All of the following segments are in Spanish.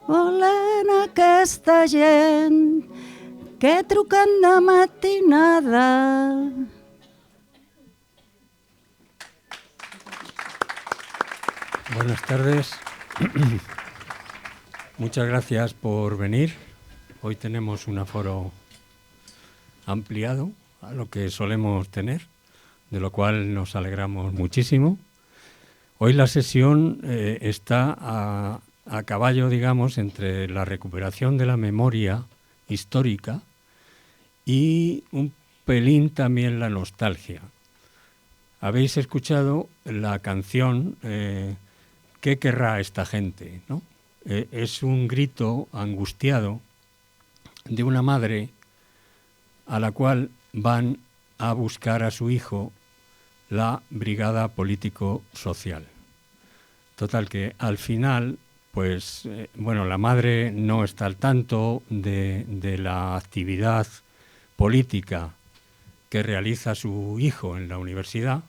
volen aquesta gent que truquen de matinada. Buenas tardes. Muchas gracias por venir. Hoy tenemos un aforo ampliado a lo que solemos tener, de lo cual nos alegramos muchísimo. Hoy la sesión está a caballo, digamos, entre la recuperación de la memoria histórica y un pelín también la nostalgia. Habéis escuchado la canción ¿Qué querrá esta gente?, ¿no? Es un grito angustiado de una madre a la cual van a buscar a su hijo la brigada político-social. Total que al final, pues, la madre no está al tanto de la actividad política que realiza su hijo en la universidad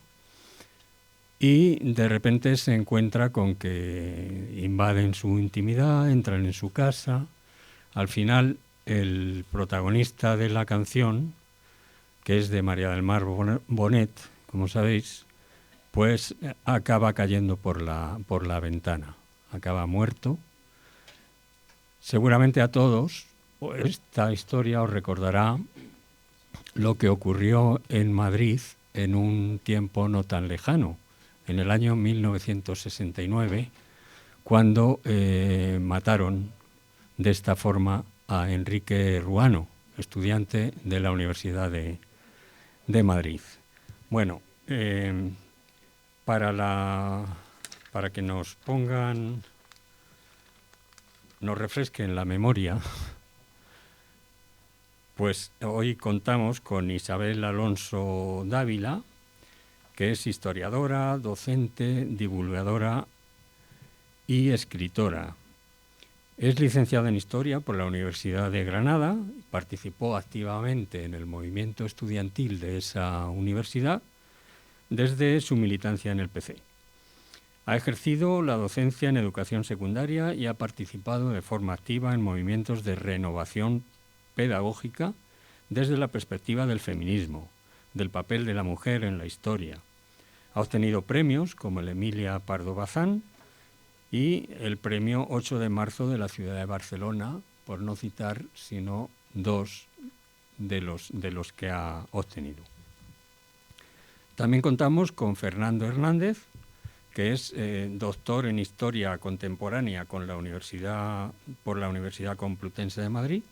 y de repente se encuentra con que invaden su intimidad, entran en su casa. Al final, el protagonista de la canción, que es de María del Mar Bonet, como sabéis, pues acaba cayendo por la ventana, acaba muerto. Seguramente a todos esta historia os recordará lo que ocurrió en Madrid en un tiempo no tan lejano, en el año 1969, cuando mataron de esta forma a Enrique Ruano, estudiante de la Universidad de Madrid. Bueno, para que nos refresquen la memoria, pues hoy contamos con Isabel Alonso Dávila, que es historiadora, docente, divulgadora y escritora. Es licenciada en Historia por la Universidad de Granada, participó activamente en el movimiento estudiantil de esa universidad desde su militancia en el PC. Ha ejercido la docencia en educación secundaria y ha participado de forma activa en movimientos de renovación pedagógica desde la perspectiva del feminismo, del papel de la mujer en la historia. Ha obtenido premios como el Emilia Pardo Bazán y el premio 8 de marzo de la ciudad de Barcelona, por no citar sino dos de los que ha obtenido. También contamos con Fernando Hernández, que es doctor en Historia Contemporánea por la Universidad Complutense de Madrid,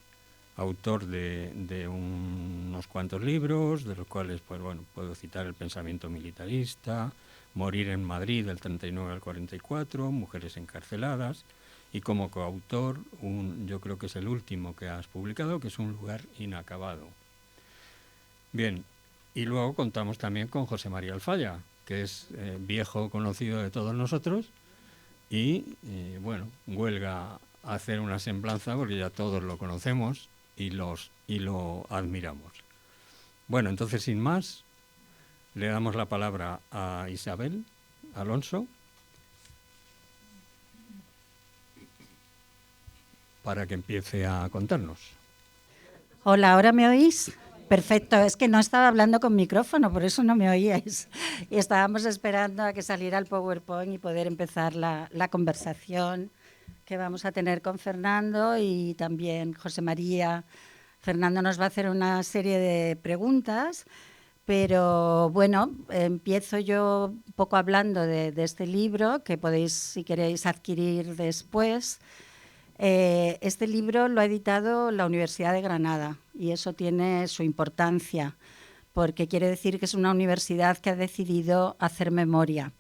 autor de unos cuantos libros, de los cuales puedo citar El pensamiento militarista, Morir en Madrid del 39 al 44, Mujeres encarceladas, y como coautor, yo creo que es el último que has publicado, que es Un lugar inacabado. Bien, y luego contamos también con José María Alfaya, que es viejo conocido de todos nosotros y, huelga a hacer una semblanza porque ya todos lo conocemos y lo admiramos. Bueno, entonces, sin más, le damos la palabra a Isabel Alonso para que empiece a contarnos. Hola, ¿ahora me oís? Perfecto, es que no estaba hablando con micrófono, por eso no me oíais. Y estábamos esperando a que saliera el PowerPoint y poder empezar la conversación que vamos a tener con Fernando y también José María. Fernando nos va a hacer una serie de preguntas, pero empiezo yo un poco hablando de este libro que podéis, si queréis, adquirir después. Este libro lo ha editado la Universidad de Granada y eso tiene su importancia porque quiere decir que es una universidad que ha decidido hacer memoria.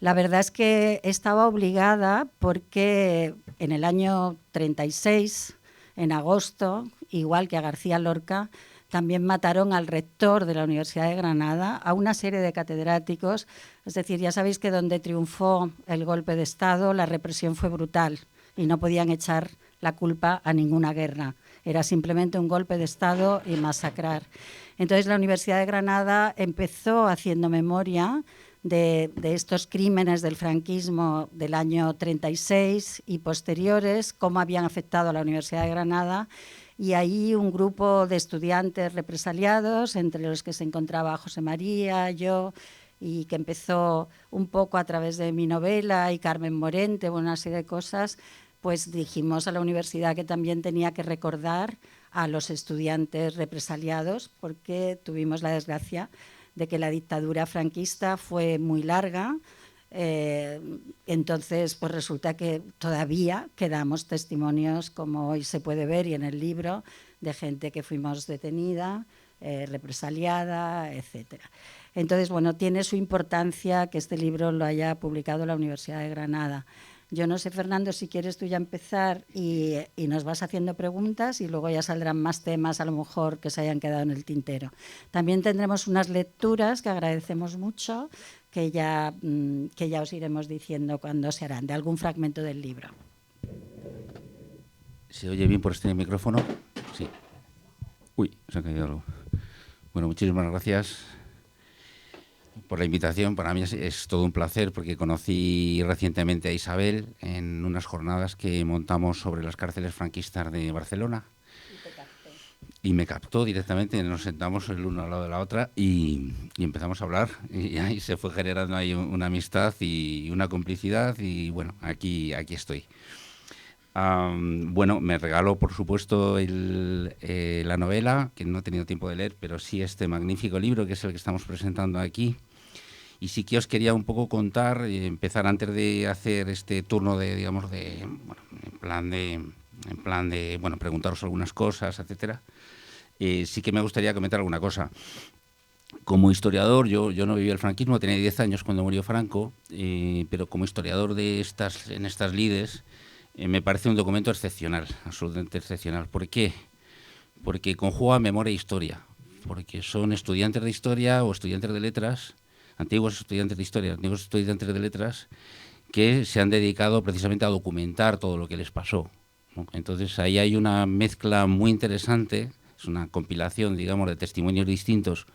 La verdad es que estaba obligada porque en el año 36, en agosto, igual que a García Lorca, también mataron al rector de la Universidad de Granada, a una serie de catedráticos. Es decir, ya sabéis que donde triunfó el golpe de Estado, la represión fue brutal y no podían echar la culpa a ninguna guerra. Era simplemente un golpe de Estado y masacrar. Entonces la Universidad de Granada empezó haciendo memoria de estos crímenes del franquismo del año 36 y posteriores, cómo habían afectado a la Universidad de Granada. Y ahí un grupo de estudiantes represaliados, entre los que se encontraba José María, yo, y que empezó un poco a través de mi novela, y Carmen Morente, una serie de cosas, pues dijimos a la universidad que también tenía que recordar a los estudiantes represaliados, porque tuvimos la desgracia de que la dictadura franquista fue muy larga. Entonces, pues resulta que todavía quedamos testimonios, como hoy se puede ver y en el libro, de gente que fuimos detenida, represaliada, etcétera. Entonces, bueno, tiene su importancia que este libro lo haya publicado la Universidad de Granada. Yo no sé, Fernando, si quieres tú ya empezar y nos vas haciendo preguntas y luego ya saldrán más temas a lo mejor que se hayan quedado en el tintero. También tendremos unas lecturas que agradecemos mucho, que ya os iremos diciendo cuándo se harán, de algún fragmento del libro. ¿Se oye bien por este micrófono? Sí. Uy, se ha caído algo. Bueno, muchísimas gracias por la invitación. Para mí es todo un placer, porque conocí recientemente a Isabel en unas jornadas que montamos sobre las cárceles franquistas de Barcelona. Y me captó directamente, nos sentamos el uno al lado de la otra y empezamos a hablar, y ahí se fue generando ahí una amistad y una complicidad, y bueno, aquí estoy. Bueno, me regaló, por supuesto, la novela, que no he tenido tiempo de leer, pero sí este magnífico libro, que es el que estamos presentando aquí. Y sí que os quería un poco contar, empezar antes de hacer este turno de, digamos, en plan de, bueno, preguntaros algunas cosas, etcétera. Sí que me gustaría comentar alguna cosa. Como historiador, yo no viví el franquismo, tenía 10 años cuando murió Franco, pero como historiador en estas lides, me parece un documento excepcional, absolutamente excepcional. ¿Por qué? Porque conjuga memoria e historia, porque son estudiantes de historia o estudiantes de letras, antiguos estudiantes de historia, antiguos estudiantes de letras, que se han dedicado precisamente a documentar todo lo que les pasó, ¿no? Entonces ahí hay una mezcla muy interesante, es una compilación, digamos, de testimonios distintos,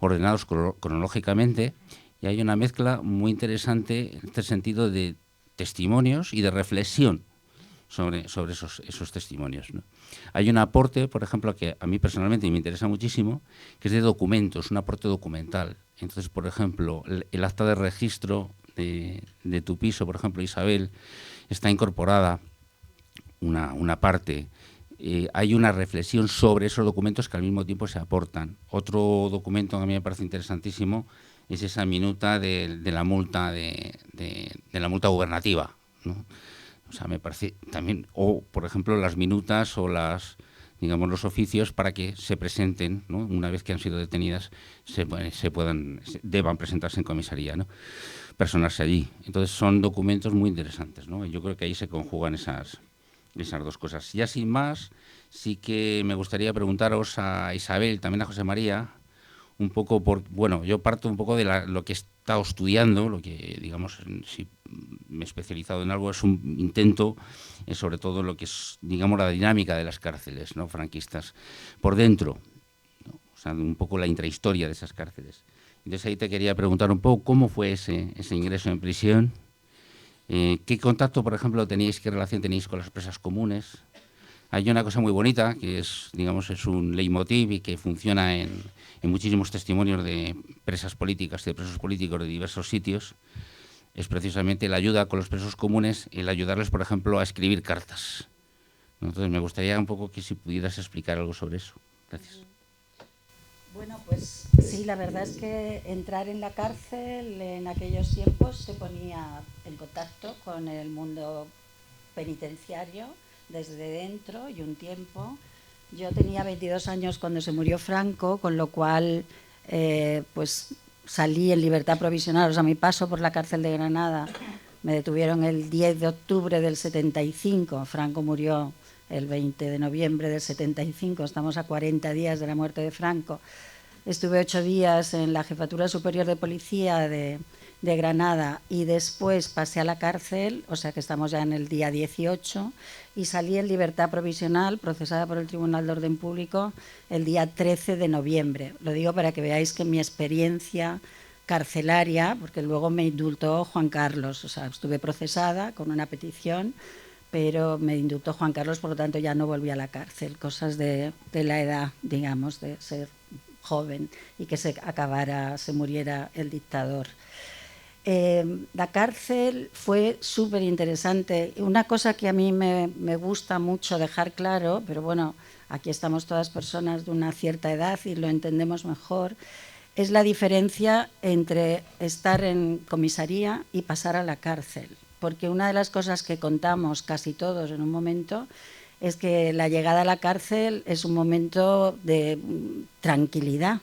ordenados cronológicamente, y hay una mezcla muy interesante en este sentido de testimonios y de reflexión sobre esos testimonios, ¿no? Hay un aporte, por ejemplo, que a mí personalmente me interesa muchísimo, que es de documentos, un aporte documental. Entonces, por ejemplo, el acta de registro de tu piso, por ejemplo, Isabel, está incorporada una parte. Hay una reflexión sobre esos documentos que al mismo tiempo se aportan. Otro documento que a mí me parece interesantísimo es esa minuta de la multa la multa gubernativa, ¿no? O sea, me parece también, o por ejemplo las minutas o los oficios para que se presenten, ¿no? Una vez que han sido detenidas, deban presentarse en comisaría, ¿no? Personarse allí. Entonces son documentos muy interesantes, ¿no? Yo creo que ahí se conjugan esas dos cosas. Ya sin más, sí que me gustaría preguntaros a Isabel, también a José María, un poco yo parto un poco de lo que he estado estudiando, lo que, digamos, si me he especializado en algo, es un intento, sobre todo lo que es, digamos, la dinámica de las cárceles, ¿no?, franquistas, por dentro, ¿no? O sea, un poco la intrahistoria de esas cárceles. Entonces ahí te quería preguntar un poco cómo fue ese ingreso en prisión, qué contacto, por ejemplo, qué relación tenéis con las presas comunes. Hay una cosa muy bonita que es, digamos, es un leitmotiv y que funciona en muchísimos testimonios de presas políticas, de presos políticos de diversos sitios. Es precisamente la ayuda con los presos comunes, el ayudarles, por ejemplo, a escribir cartas. Entonces, me gustaría un poco que si pudieras explicar algo sobre eso. Gracias. Bueno, pues sí, la verdad es que entrar en la cárcel en aquellos tiempos se ponía en contacto con el mundo penitenciario desde dentro, y un tiempo. Yo tenía 22 años cuando se murió Franco, con lo cual pues salí en libertad provisional. O sea, mi paso por la cárcel de Granada me detuvieron el 10 de octubre del 75. Franco murió el 20 de noviembre del 75. Estamos a 40 días de la muerte de Franco. Estuve 8 días en la Jefatura Superior de Policía de Granada, y después pasé a la cárcel, o sea que estamos ya en el día 18, y salí en libertad provisional, procesada por el Tribunal de Orden Público, el día 13 de noviembre. Lo digo para que veáis que mi experiencia carcelaria, porque luego me indultó Juan Carlos, o sea, estuve procesada con una petición, pero me indultó Juan Carlos, por lo tanto ya no volví a la cárcel, cosas de la edad, digamos, de ser joven y que se muriera el dictador. La cárcel fue súper interesante. Una cosa que a mí me gusta mucho dejar claro, pero bueno, aquí estamos todas personas de una cierta edad y lo entendemos mejor, es la diferencia entre estar en comisaría y pasar a la cárcel. Porque una de las cosas que contamos casi todos en un momento es que la llegada a la cárcel es un momento de tranquilidad.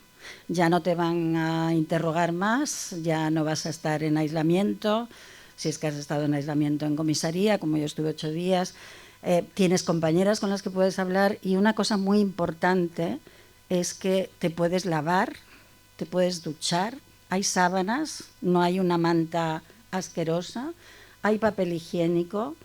Ya no te van a interrogar más, ya no vas a estar en aislamiento, si es que has estado en aislamiento en comisaría, como yo estuve 8 días, tienes compañeras con las que puedes hablar y una cosa muy importante es que te puedes lavar, te puedes duchar, hay sábanas, no hay una manta asquerosa, hay papel higiénico.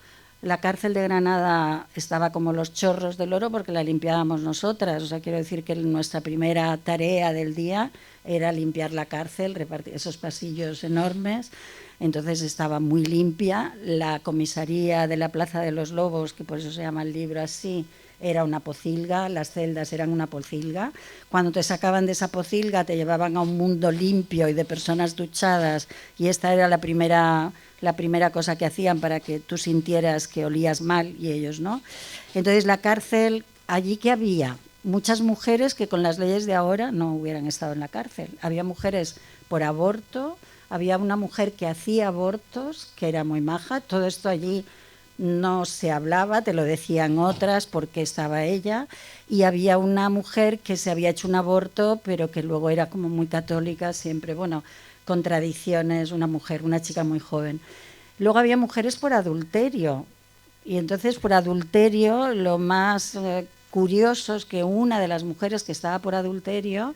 La cárcel de Granada estaba como los chorros del oro porque la limpiábamos nosotras. O sea, quiero decir que nuestra primera tarea del día era limpiar la cárcel, repartir esos pasillos enormes. Entonces estaba muy limpia. La comisaría de la Plaza de los Lobos, que por eso se llama el libro así, era una pocilga, las celdas eran una pocilga. Cuando te sacaban de esa pocilga te llevaban a un mundo limpio y de personas duchadas, y esta era la primera cosa que hacían para que tú sintieras que olías mal y ellos no. Entonces la cárcel, allí que había muchas mujeres que con las leyes de ahora no hubieran estado en la cárcel. Había mujeres por aborto, había una mujer que hacía abortos, que era muy maja, todo esto allí no se hablaba, te lo decían otras porque estaba ella, y había una mujer que se había hecho un aborto pero que luego era como muy católica, siempre, bueno, contradicciones, una mujer, una chica muy joven. Luego había mujeres por adulterio, y entonces por adulterio lo más curioso es que una de las mujeres que estaba por adulterio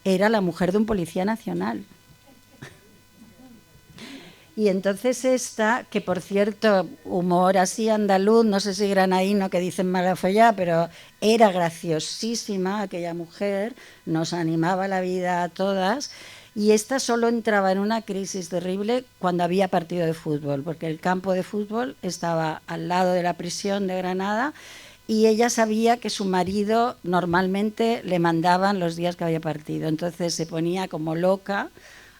era la mujer de un policía nacional. Y entonces esta, que por cierto, humor así andaluz, no sé si granadino, que dicen mala follá, pero era graciosísima aquella mujer, nos animaba la vida a todas, y esta solo entraba en una crisis terrible cuando había partido de fútbol, porque el campo de fútbol estaba al lado de la prisión de Granada, y ella sabía que su marido normalmente le mandaban los días que había partido, entonces se ponía como loca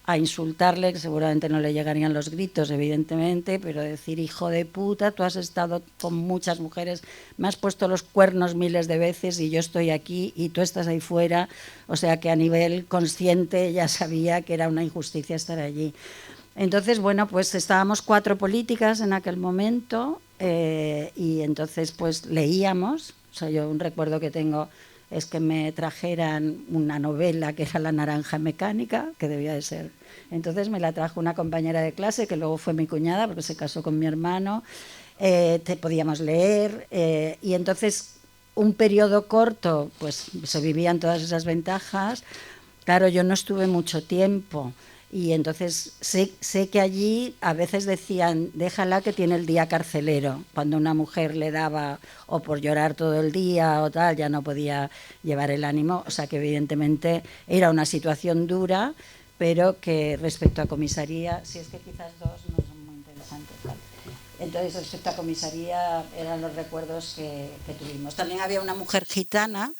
a insultarle, que seguramente no le llegarían los gritos, evidentemente, pero decir, hijo de puta, tú has estado con muchas mujeres, me has puesto los cuernos miles de veces y yo estoy aquí y tú estás ahí fuera. O sea que a nivel consciente ya sabía que era una injusticia estar allí. Entonces, bueno, pues estábamos 4 políticas en aquel momento y entonces pues leíamos. O sea, yo un recuerdo que tengo es que me trajeran una novela que era La naranja mecánica, que debía de ser. Entonces me la trajo una compañera de clase, que luego fue mi cuñada, porque se casó con mi hermano, podíamos leer, y entonces un periodo corto, pues se vivían todas esas ventajas. Claro, yo no estuve mucho tiempo, y entonces sé que allí a veces decían, déjala que tiene el día carcelero, cuando una mujer le daba o por llorar todo el día o tal, ya no podía llevar el ánimo. O sea que evidentemente era una situación dura, pero que respecto a comisaría, si es que quizás 2 no son muy interesantes, ¿vale? Entonces respecto a comisaría eran los recuerdos que tuvimos. También había una mujer gitana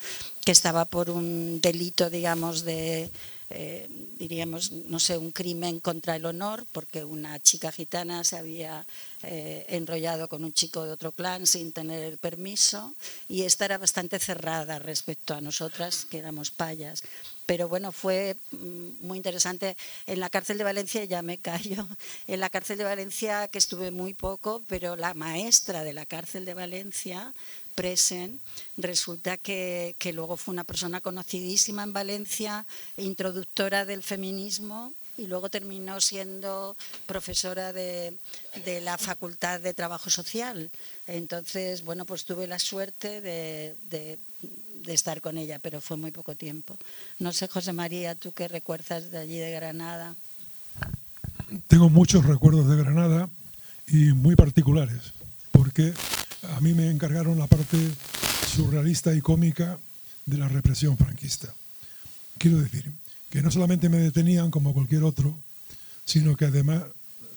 que estaba por un delito, digamos, de diríamos, no sé, un crimen contra el honor, porque una chica gitana se había enrollado con un chico de otro clan sin tener permiso, y esta era bastante cerrada respecto a nosotras, que éramos payas. Pero bueno, fue muy interesante. En la cárcel de Valencia, ya me callo, en la cárcel de Valencia, que estuve muy poco, pero la maestra de la cárcel de Valencia, Presen, resulta que luego fue una persona conocidísima en Valencia, introductora del feminismo, y luego terminó siendo profesora de la Facultad de Trabajo Social. Entonces, bueno, pues tuve la suerte de estar con ella, pero fue muy poco tiempo. No sé, José María, ¿tú qué recuerdas de allí de Granada? Tengo muchos recuerdos de Granada y muy particulares, porque a mí me encargaron la parte surrealista y cómica de la represión franquista. Quiero decir que no solamente me detenían como cualquier otro, sino que además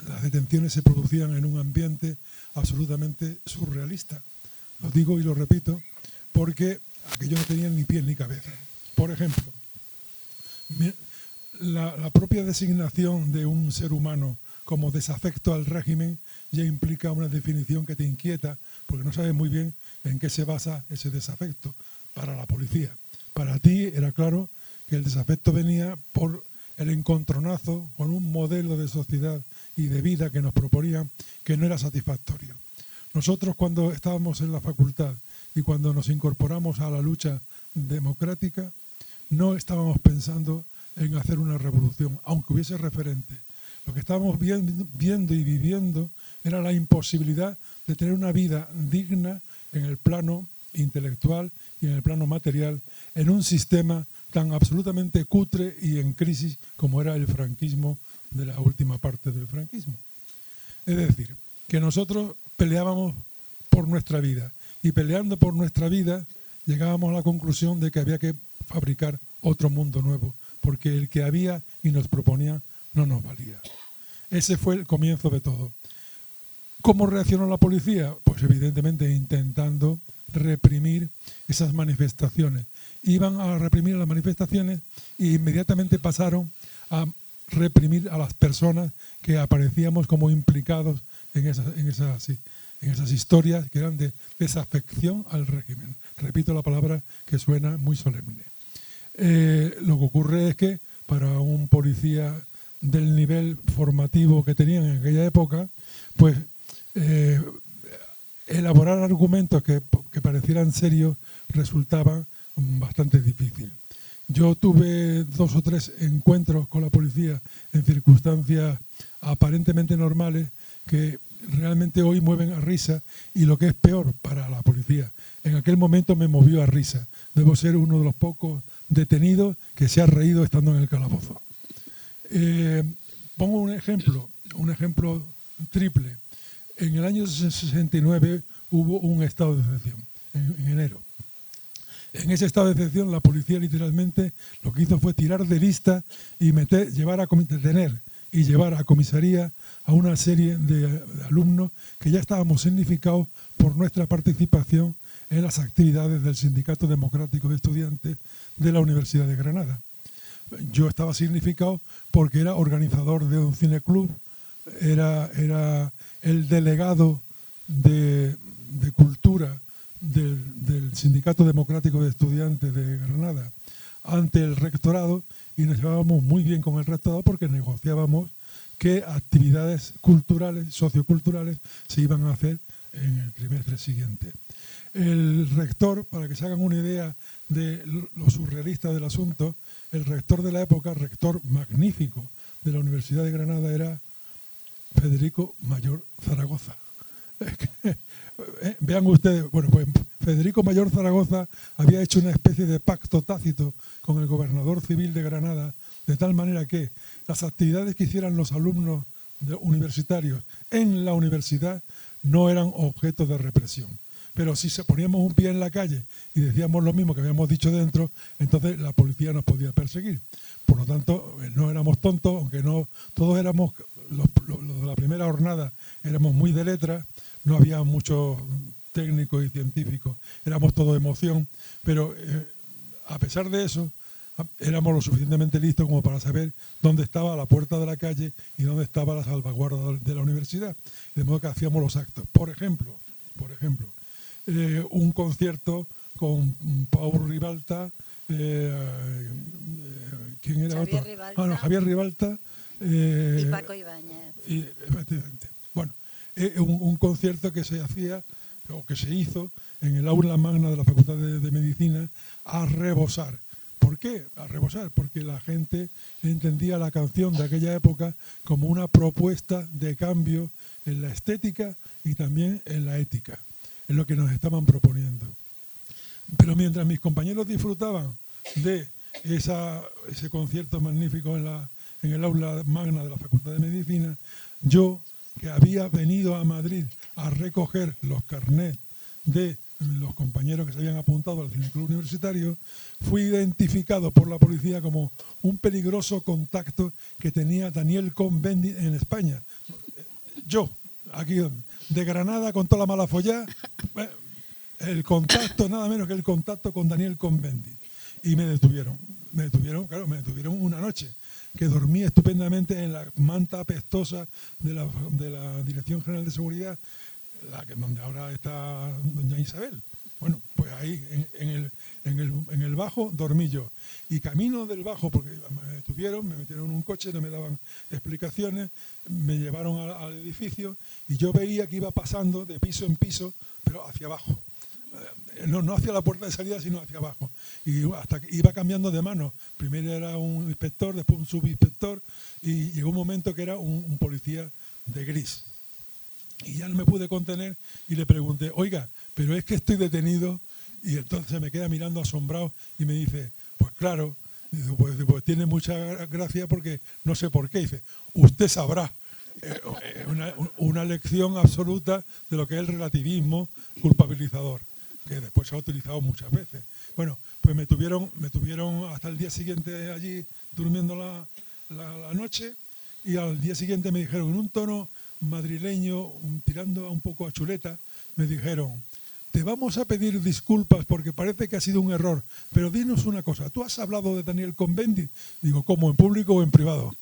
las detenciones se producían en un ambiente absolutamente surrealista. Lo digo y lo repito porque aquello no tenía ni pies ni cabeza. Por ejemplo, la propia designación de un ser humano como desafecto al régimen ya implica una definición que te inquieta, porque no sabes muy bien en qué se basa ese desafecto para la policía. Para ti era claro que el desafecto venía por el encontronazo con un modelo de sociedad y de vida que nos proponían que no era satisfactorio. Nosotros, cuando estábamos en la facultad y cuando nos incorporamos a la lucha democrática, no estábamos pensando en hacer una revolución, aunque hubiese referente. Lo que estábamos viendo y viviendo era la imposibilidad de tener una vida digna en el plano intelectual y en el plano material, en un sistema tan absolutamente cutre y en crisis como era el franquismo, de la última parte del franquismo. Es decir, que nosotros peleábamos por nuestra vida, y peleando por nuestra vida llegábamos a la conclusión de que había que fabricar otro mundo nuevo, porque el que había y nos proponían no nos valía. Ese fue el comienzo de todo. ¿Cómo reaccionó la policía? Pues evidentemente intentando reprimir esas manifestaciones. Iban a reprimir las manifestaciones e inmediatamente pasaron a reprimir a las personas que aparecíamos como implicados en esas historias que eran de desafección al régimen. Repito la palabra que suena muy solemne. Lo que ocurre es que para un policía del nivel formativo que tenían en aquella época, pues elaborar argumentos que parecieran serios resultaba bastante difícil. Yo tuve 2 o 3 encuentros con la policía en circunstancias aparentemente normales que realmente hoy mueven a risa, y lo que es peor para la policía, en aquel momento me movió a risa. Debo ser uno de los pocos detenidos que se ha reído estando en el calabozo. Pongo un ejemplo triple. En el año 69 hubo un estado de excepción, en enero. En ese estado de excepción la policía literalmente lo que hizo fue tirar de lista y detener y llevar a comisaría a una serie de alumnos que ya estábamos significados por nuestra participación en las actividades del Sindicato Democrático de Estudiantes de la Universidad de Granada. Yo estaba significado porque era organizador de un cineclub, era el delegado de cultura del Sindicato Democrático de Estudiantes de Granada ante el rectorado, y nos llevábamos muy bien con el rectorado porque negociábamos qué actividades culturales, socioculturales se iban a hacer en el trimestre siguiente. El rector, para que se hagan una idea de lo surrealista del asunto, el rector de la época, rector magnífico de la Universidad de Granada, era Federico Mayor Zaragoza. Vean ustedes, bueno, pues Federico Mayor Zaragoza había hecho una especie de pacto tácito con el gobernador civil de Granada, de tal manera que las actividades que hicieran los alumnos universitarios en la universidad no eran objeto de represión. Pero si poníamos un pie en la calle y decíamos lo mismo que habíamos dicho dentro, entonces la policía nos podía perseguir. Por lo tanto, no éramos tontos, aunque no todos éramos, los de la primera jornada éramos muy de letras, no había muchos técnicos y científicos, éramos todo emoción, pero a pesar de eso, éramos lo suficientemente listos como para saber dónde estaba la puerta de la calle y dónde estaba la salvaguarda de la universidad. De modo que hacíamos los actos. Por ejemplo, un concierto con Pau Ribalta, ¿quién era Xavier otro? Ribalta. Javier Ribalta. Y Paco Ibáñez. Efectivamente. Bueno, un concierto que se hacía, o que se hizo, en el aula magna de la Facultad de Medicina, a rebosar. ¿Por qué? A rebosar, porque la gente entendía la canción de aquella época como una propuesta de cambio en la estética y también en la ética, en lo que nos estaban proponiendo. Pero mientras mis compañeros disfrutaban de ese concierto magnífico en el aula magna de la Facultad de Medicina, yo, que había venido a Madrid a recoger los carnets de los compañeros que se habían apuntado al Cineclub Universitario, fui identificado por la policía como un peligroso contacto que tenía Daniel Cohn-Bendit en España. Yo, aquí de Granada con toda la mala follá, el contacto, nada menos que el contacto con Daniel Cohn-Bendit. Y me detuvieron, claro, me detuvieron una noche, que dormí estupendamente en la manta apestosa de la Dirección General de Seguridad, donde ahora está doña Isabel. Bueno, pues ahí en el bajo dormí yo. Y camino del bajo, porque me detuvieron, me metieron en un coche, no me daban explicaciones, me llevaron al edificio y yo veía que iba pasando de piso en piso, pero hacia abajo. No hacia la puerta de salida, sino hacia abajo. Y hasta que iba cambiando de mano. Primero era un inspector, después un subinspector, y llegó un momento que era un policía de gris. Y ya no me pude contener y le pregunté, oiga, pero es que estoy detenido. Y entonces se me queda mirando asombrado y me dice, pues claro, pues tiene mucha gracia porque no sé por qué. Dice, usted sabrá. Una lección absoluta de lo que es el relativismo culpabilizador, que después se ha utilizado muchas veces. Bueno, pues me tuvieron hasta el día siguiente allí durmiendo la noche, y al día siguiente me dijeron en un tono madrileño, tirando un poco a chuleta, me dijeron, te vamos a pedir disculpas porque parece que ha sido un error, pero dinos una cosa, ¿tú has hablado de Daniel Cohn-Bendit? Digo, ¿cómo, en público o en privado?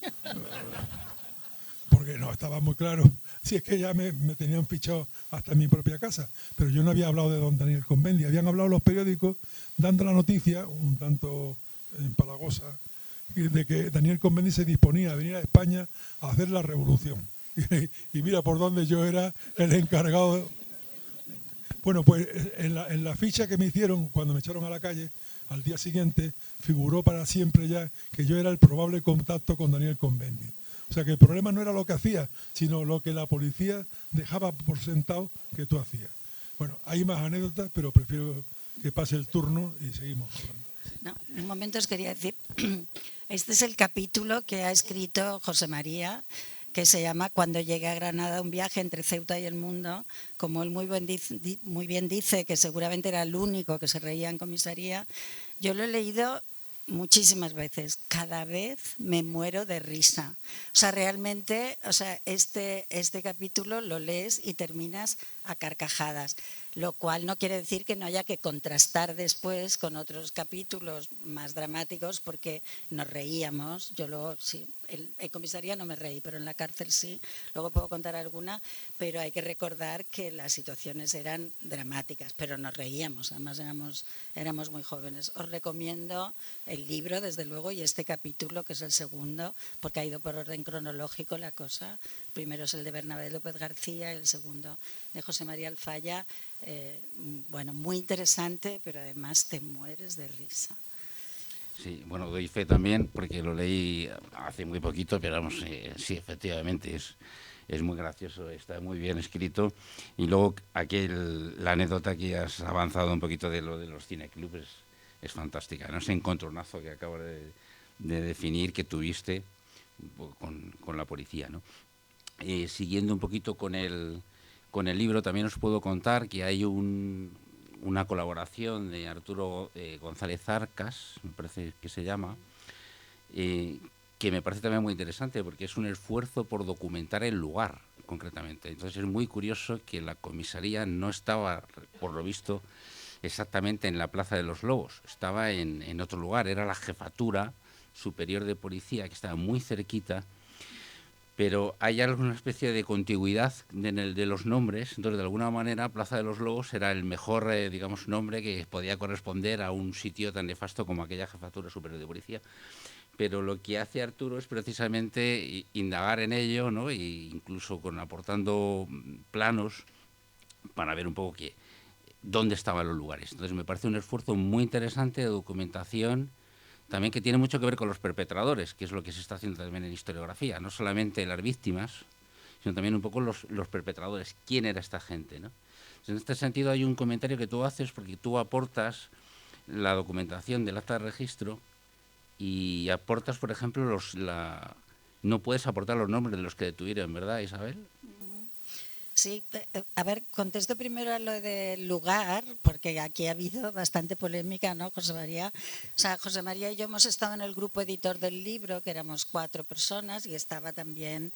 Porque no estaba muy claro, si es que ya me tenían fichado hasta en mi propia casa, pero yo no había hablado de don Daniel Cohn-Bendit, habían hablado los periódicos dando la noticia, un tanto empalagosa, de que Daniel Cohn-Bendit se disponía a venir a España a hacer la revolución. Y mira por dónde yo era el encargado. Bueno, pues en la ficha que me hicieron cuando me echaron a la calle, al día siguiente, figuró para siempre ya que yo era el probable contacto con Daniel Cohn-Bendit. O sea que el problema no era lo que hacía, sino lo que la policía dejaba por sentado que tú hacías. Bueno, hay más anécdotas, pero prefiero que pase el turno y seguimos hablando. No, un momento os quería decir, este es el capítulo que ha escrito José María, que se llama Cuando llegué a Granada, un viaje entre Ceuta y el mundo. Como él muy bien dice, que seguramente era el único que se reía en comisaría, yo lo he leído muchísimas veces, cada vez me muero de risa. O sea, realmente, o sea, este capítulo lo lees y terminas a carcajadas, lo cual no quiere decir que no haya que contrastar después con otros capítulos más dramáticos, porque nos reíamos. Yo sí, en comisaría no me reí, pero en la cárcel sí. Luego puedo contar alguna, pero hay que recordar que las situaciones eran dramáticas, pero nos reíamos, además éramos muy jóvenes. Os recomiendo el libro, desde luego, y este capítulo, que es el segundo, porque ha ido por orden cronológico la cosa. Primero es el de Bernabé López García y el segundo de José María Alfaya. Bueno, muy interesante, pero además te mueres de risa. Sí, bueno, doy fe también porque lo leí hace muy poquito, pero vamos, sí, efectivamente es muy gracioso, está muy bien escrito. Y luego la anécdota que has avanzado un poquito de lo de los cineclubes es fantástica, ¿no? Ese encontronazo que acabo de definir que tuviste con la policía, ¿no? Siguiendo un poquito con el libro, también os puedo contar que hay una colaboración de Arturo González Arcas, me parece que se llama, que me parece también muy interesante porque es un esfuerzo por documentar el lugar, concretamente. Entonces es muy curioso que la comisaría no estaba, por lo visto, exactamente en la Plaza de los Lobos, estaba en otro lugar, era la Jefatura Superior de Policía, que estaba muy cerquita, pero hay alguna especie de contigüidad de los nombres. Entonces, de alguna manera, Plaza de los Lobos era el mejor, digamos, nombre que podía corresponder a un sitio tan nefasto como aquella Jefatura Superior de Policía. Pero lo que hace Arturo es precisamente indagar en ello, ¿no? E incluso aportando planos para ver un poco dónde estaban los lugares. Entonces, me parece un esfuerzo muy interesante de documentación, también que tiene mucho que ver con los perpetradores, que es lo que se está haciendo también en historiografía, no solamente las víctimas, sino también un poco los perpetradores, quién era esta gente, ¿no? Entonces, en este sentido hay un comentario que tú haces porque tú aportas la documentación del acta de registro y aportas, por ejemplo, no puedes aportar los nombres de los que detuvieron, ¿verdad, Isabel? Sí, a ver, contesto primero a lo del lugar, porque aquí ha habido bastante polémica, ¿no, José María? O sea, José María y yo hemos estado en el grupo editor del libro, que éramos 4 personas, y estaba también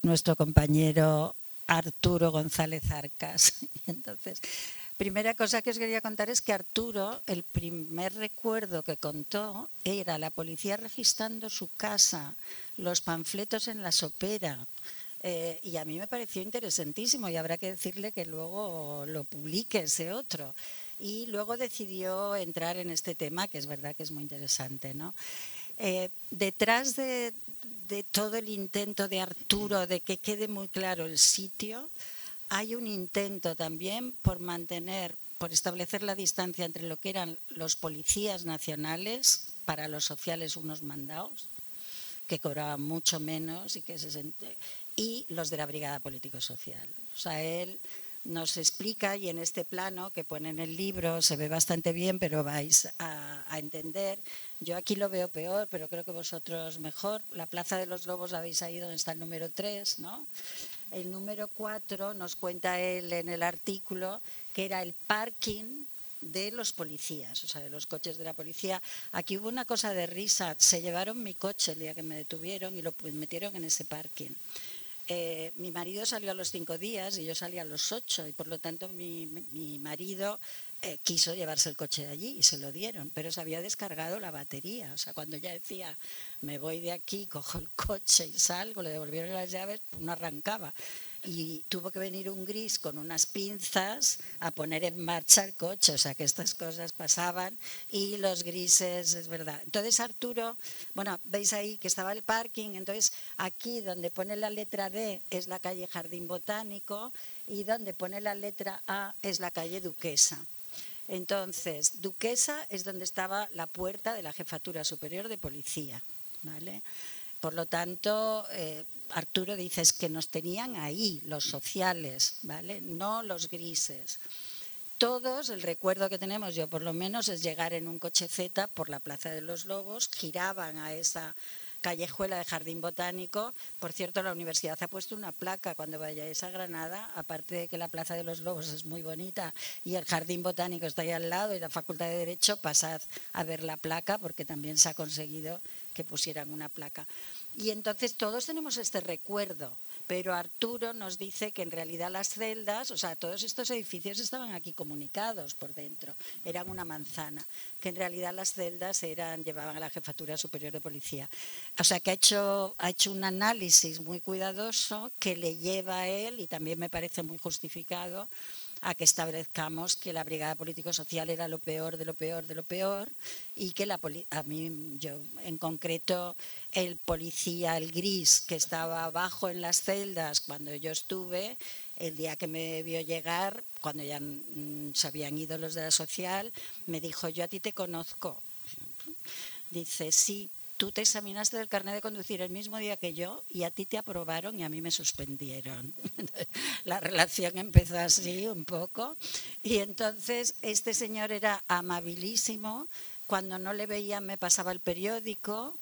nuestro compañero Arturo González Arcas. Y entonces, primera cosa que os quería contar es que Arturo, el primer recuerdo que contó era la policía registrando su casa, los panfletos en la sopera. Y a mí me pareció interesantísimo y habrá que decirle que luego lo publique ese otro. Y luego decidió entrar en este tema, que es verdad que es muy interesante, ¿no? Detrás de todo el intento de Arturo de que quede muy claro el sitio, hay un intento también por establecer la distancia entre lo que eran los policías nacionales, para los sociales unos mandados, que cobraban mucho menos y los de la Brigada Político-Social. O sea, él nos explica, y en este plano que pone en el libro se ve bastante bien, pero vais a entender. Yo aquí lo veo peor, pero creo que vosotros mejor. La Plaza de los Lobos habéis ahí donde está el número 3, ¿no? El número 4 nos cuenta él en el artículo que era el parking de los policías, o sea, de los coches de la policía. Aquí hubo una cosa de risa, se llevaron mi coche el día que me detuvieron y lo metieron en ese parking. Mi marido salió a los 5 días y yo salí a los 8 y por lo tanto mi marido quiso llevarse el coche de allí y se lo dieron, pero se había descargado la batería. O sea, cuando ya decía, me voy de aquí, cojo el coche y salgo, le devolvieron las llaves, pues no arrancaba. Y tuvo que venir un gris con unas pinzas a poner en marcha el coche, o sea que estas cosas pasaban y los grises, es verdad. Entonces Arturo, bueno, veis ahí que estaba el parking, entonces aquí donde pone la letra D es la calle Jardín Botánico y donde pone la letra A es la calle Duquesa. Entonces, Duquesa es donde estaba la puerta de la Jefatura Superior de Policía, ¿vale? Por lo tanto, Arturo dice es que nos tenían ahí los sociales, ¿vale? No los grises. Todos, el recuerdo que tenemos, yo por lo menos, es llegar en un coche Z por la Plaza de los Lobos, giraban a esa callejuela de Jardín Botánico. Por cierto, la universidad ha puesto una placa cuando vayáis a Granada, aparte de que la Plaza de los Lobos es muy bonita y el Jardín Botánico está ahí al lado y la Facultad de Derecho, pasad a ver la placa porque también se ha conseguido que pusieran una placa. Y entonces todos tenemos este recuerdo, pero Arturo nos dice que en realidad las celdas, o sea, todos estos edificios estaban aquí comunicados por dentro, eran una manzana, que en realidad las celdas llevaban a la Jefatura Superior de Policía. O sea, que ha hecho un análisis muy cuidadoso que le lleva a él, y también me parece muy justificado, a que establezcamos que la Brigada Político-Social era lo peor de lo peor de lo peor y que a mí, yo en concreto, el policía, el gris, que estaba abajo en las celdas cuando yo estuve, el día que me vio llegar, cuando ya se habían ido los de la social, me dijo, yo a ti te conozco. Dice, sí. Tú te examinaste del carnet de conducir el mismo día que yo y a ti te aprobaron y a mí me suspendieron. La relación empezó así un poco y entonces este señor era amabilísimo. Cuando no le veía me pasaba el periódico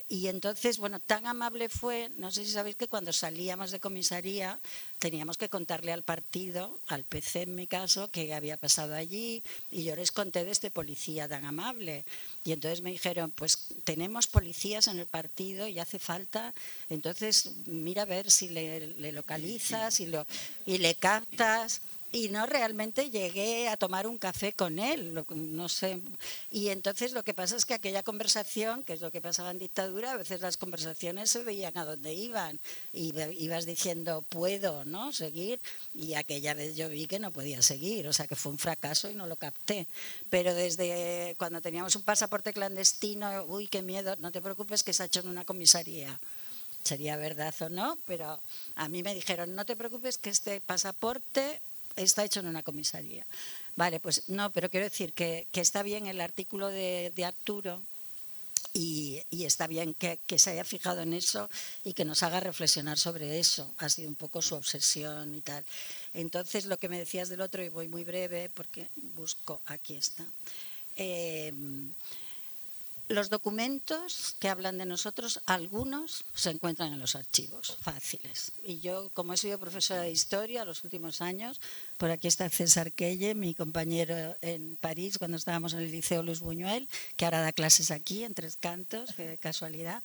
y entonces, bueno, tan amable fue, no sé si sabéis que cuando salíamos de comisaría teníamos que contarle al partido, al PC en mi caso, qué había pasado allí y yo les conté de este policía tan amable. Y entonces me dijeron, pues tenemos policías en el partido y hace falta, entonces mira a ver si le localizas y le captas. Y no, realmente llegué a tomar un café con él, no sé. Y entonces lo que pasa es que aquella conversación, que es lo que pasaba en dictadura, a veces las conversaciones se veían a dónde iban. Y ibas diciendo, puedo, ¿no?, seguir. Y aquella vez yo vi que no podía seguir, o sea que fue un fracaso y no lo capté. Pero desde cuando teníamos un pasaporte clandestino, uy, qué miedo, no te preocupes que se ha hecho en una comisaría. Sería verdad o no, pero a mí me dijeron, no te preocupes que este pasaporte está hecho en una comisaría. Vale, pues no, pero quiero decir que está bien el artículo de Arturo y está bien que se haya fijado en eso y que nos haga reflexionar sobre eso. Ha sido un poco su obsesión y tal. Entonces, lo que me decías del otro, y voy muy breve porque busco, aquí está. Los documentos que hablan de nosotros, algunos se encuentran en los archivos fáciles. Y yo, como he sido profesora de historia los últimos años, por aquí está César Quelle, mi compañero en París, cuando estábamos en el Liceo Luis Buñuel, que ahora da clases aquí, en Tres Cantos, qué casualidad.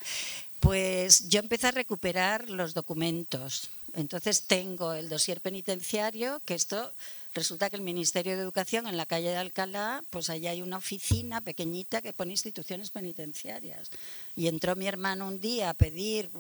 Pues yo empecé a recuperar los documentos. Entonces tengo el dossier penitenciario, que esto... Resulta que el Ministerio de Educación, en la calle de Alcalá, pues allí hay una oficina pequeñita que pone instituciones penitenciarias. Y entró mi hermano un día a pedir,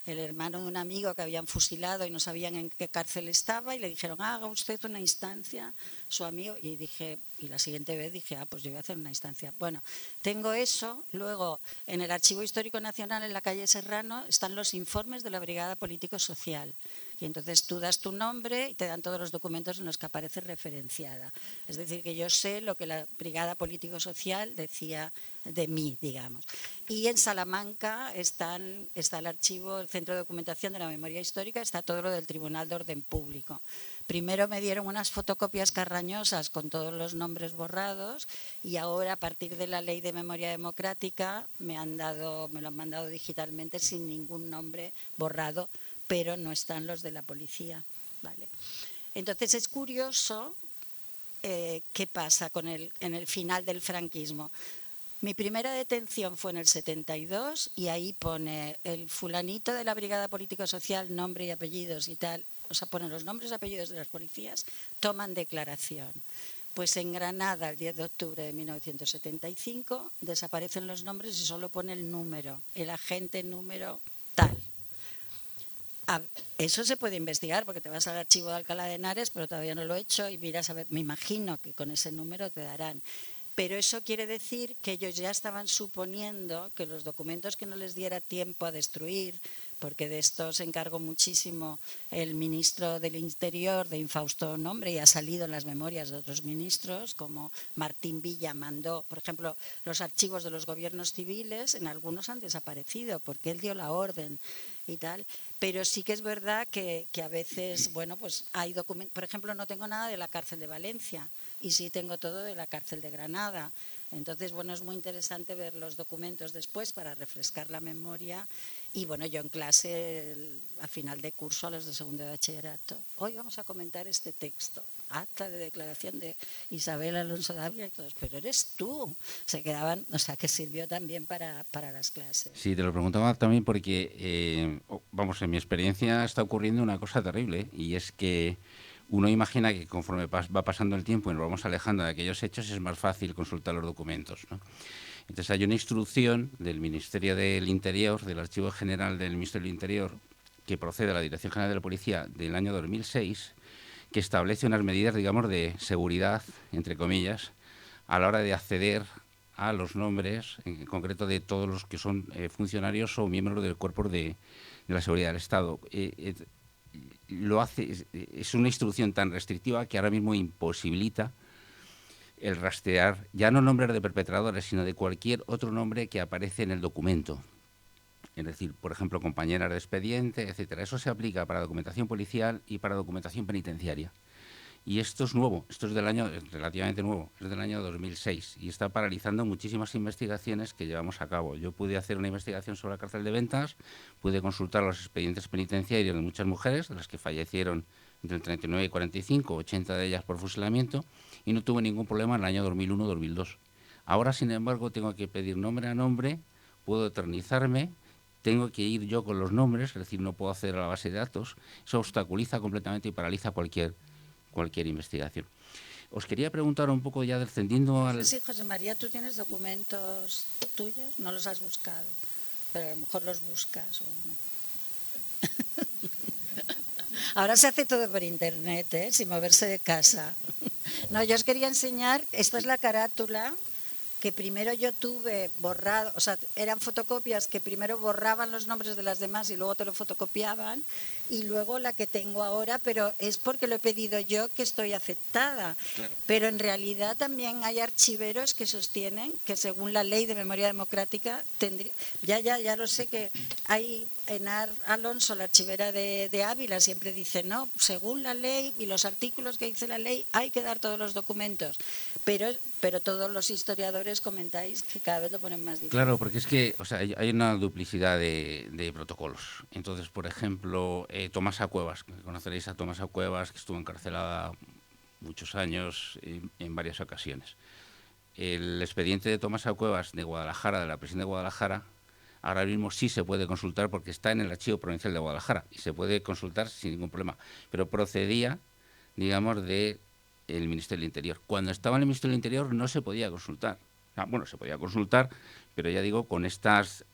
el hermano de un amigo que habían fusilado y no sabían en qué cárcel estaba, y le dijeron, haga usted una instancia, su amigo, y dije, y la siguiente vez dije, pues yo voy a hacer una instancia. Bueno, tengo eso. Luego, en el Archivo Histórico Nacional, en la calle Serrano, están los informes de la Brigada Político-Social. Y entonces tú das tu nombre y te dan todos los documentos en los que apareces referenciada. Es decir, que yo sé lo que la Brigada Político-Social decía de mí, digamos. Y en Salamanca está el archivo, el Centro de Documentación de la Memoria Histórica, está todo lo del Tribunal de Orden Público. Primero me dieron unas fotocopias carrañosas con todos los nombres borrados, y ahora, a partir de la Ley de Memoria Democrática, me lo han mandado digitalmente sin ningún nombre borrado, pero no están los de la policía. ¿Vale? Entonces es curioso qué pasa en el final del franquismo. Mi primera detención fue en el 72 y ahí pone el fulanito de la Brigada Político-Social, nombre y apellidos y tal, o sea, ponen los nombres y apellidos de las policías, toman declaración. Pues en Granada, el 10 de octubre de 1975, desaparecen los nombres y solo pone el número, el agente número tal. Eso se puede investigar porque te vas al archivo de Alcalá de Henares, pero todavía no lo he hecho, y miras a ver, me imagino que con ese número te darán. Pero eso quiere decir que ellos ya estaban suponiendo que los documentos que no les diera tiempo a destruir, porque de esto se encargó muchísimo el ministro del Interior de infausto nombre, y ha salido en las memorias de otros ministros, como Martín Villa mandó, por ejemplo, los archivos de los gobiernos civiles, en algunos han desaparecido porque él dio la orden y tal. Pero sí que es verdad que a veces, bueno, pues hay documentos, por ejemplo, no tengo nada de la cárcel de Valencia y sí tengo todo de la cárcel de Granada. Entonces, bueno, es muy interesante ver los documentos después para refrescar la memoria. Y bueno, yo en clase, al final de curso, a los de segundo de bachillerato, hoy vamos a comentar este texto, acta de declaración de Isabel Alonso Dávila y todos, pero eres tú. Se quedaban, o sea, que sirvió también para las clases. Sí, te lo preguntaba también porque, vamos, en mi experiencia está ocurriendo una cosa terrible, y es que uno imagina que conforme va pasando el tiempo y nos vamos alejando de aquellos hechos, es más fácil consultar los documentos, ¿no? Entonces hay una instrucción del Ministerio del Interior, del Archivo General del Ministerio del Interior, que procede a la Dirección General de la Policía del año 2006, que establece unas medidas, digamos, de seguridad, entre comillas, a la hora de acceder a los nombres, en concreto de todos los que son funcionarios o miembros del cuerpo de la seguridad del Estado. Lo hace, es una instrucción tan restrictiva que ahora mismo imposibilita el rastrear ya no nombres de perpetradores, sino de cualquier otro nombre que aparece en el documento. Es decir, por ejemplo, compañeras de expediente, etcétera. Eso se aplica para documentación policial y para documentación penitenciaria. Y esto es nuevo, esto es relativamente nuevo, es del año 2006 y está paralizando muchísimas investigaciones que llevamos a cabo. Yo pude hacer una investigación sobre la cárcel de Ventas, pude consultar los expedientes penitenciarios de muchas mujeres, de las que fallecieron entre el 39 y 45, 80 de ellas por fusilamiento, y no tuve ningún problema en el año 2001-2002. Ahora, sin embargo, tengo que pedir nombre a nombre, puedo eternizarme, tengo que ir yo con los nombres, es decir, no puedo acceder a la base de datos. Eso obstaculiza completamente y paraliza cualquier investigación. Os quería preguntar un poco, ya descendiendo al... Sí, José María, ¿tú tienes documentos tuyos? No los has buscado, pero a lo mejor los buscas o no. Ahora se hace todo por internet, sin moverse de casa. No, yo os quería enseñar, esta es la carátula que primero yo tuve borrado, o sea, eran fotocopias que primero borraban los nombres de las demás y luego te lo fotocopiaban, y luego la que tengo ahora, pero es porque lo he pedido yo, que estoy afectada. Claro. Pero en realidad también hay archiveros que sostienen que según la Ley de Memoria Democrática tendría, ya lo sé, que hay Enar Alonso, la archivera de Ávila, siempre dice, no, según la ley y los artículos que dice la ley hay que dar todos los documentos. Pero todos los historiadores comentáis que cada vez lo ponen más difícil. Claro, porque es que hay una duplicidad de protocolos. Entonces, por ejemplo, Tomasa Cuevas, conoceréis a Tomasa Cuevas, que estuvo encarcelada muchos años en varias ocasiones. El expediente de Tomasa Cuevas de Guadalajara, de la prisión de Guadalajara, ahora mismo sí se puede consultar porque está en el Archivo Provincial de Guadalajara y se puede consultar sin ningún problema. Pero procedía, digamos, del Ministerio del Interior. Cuando estaba en el Ministerio del Interior no se podía consultar. Bueno, se podía consultar, pero ya digo, con estas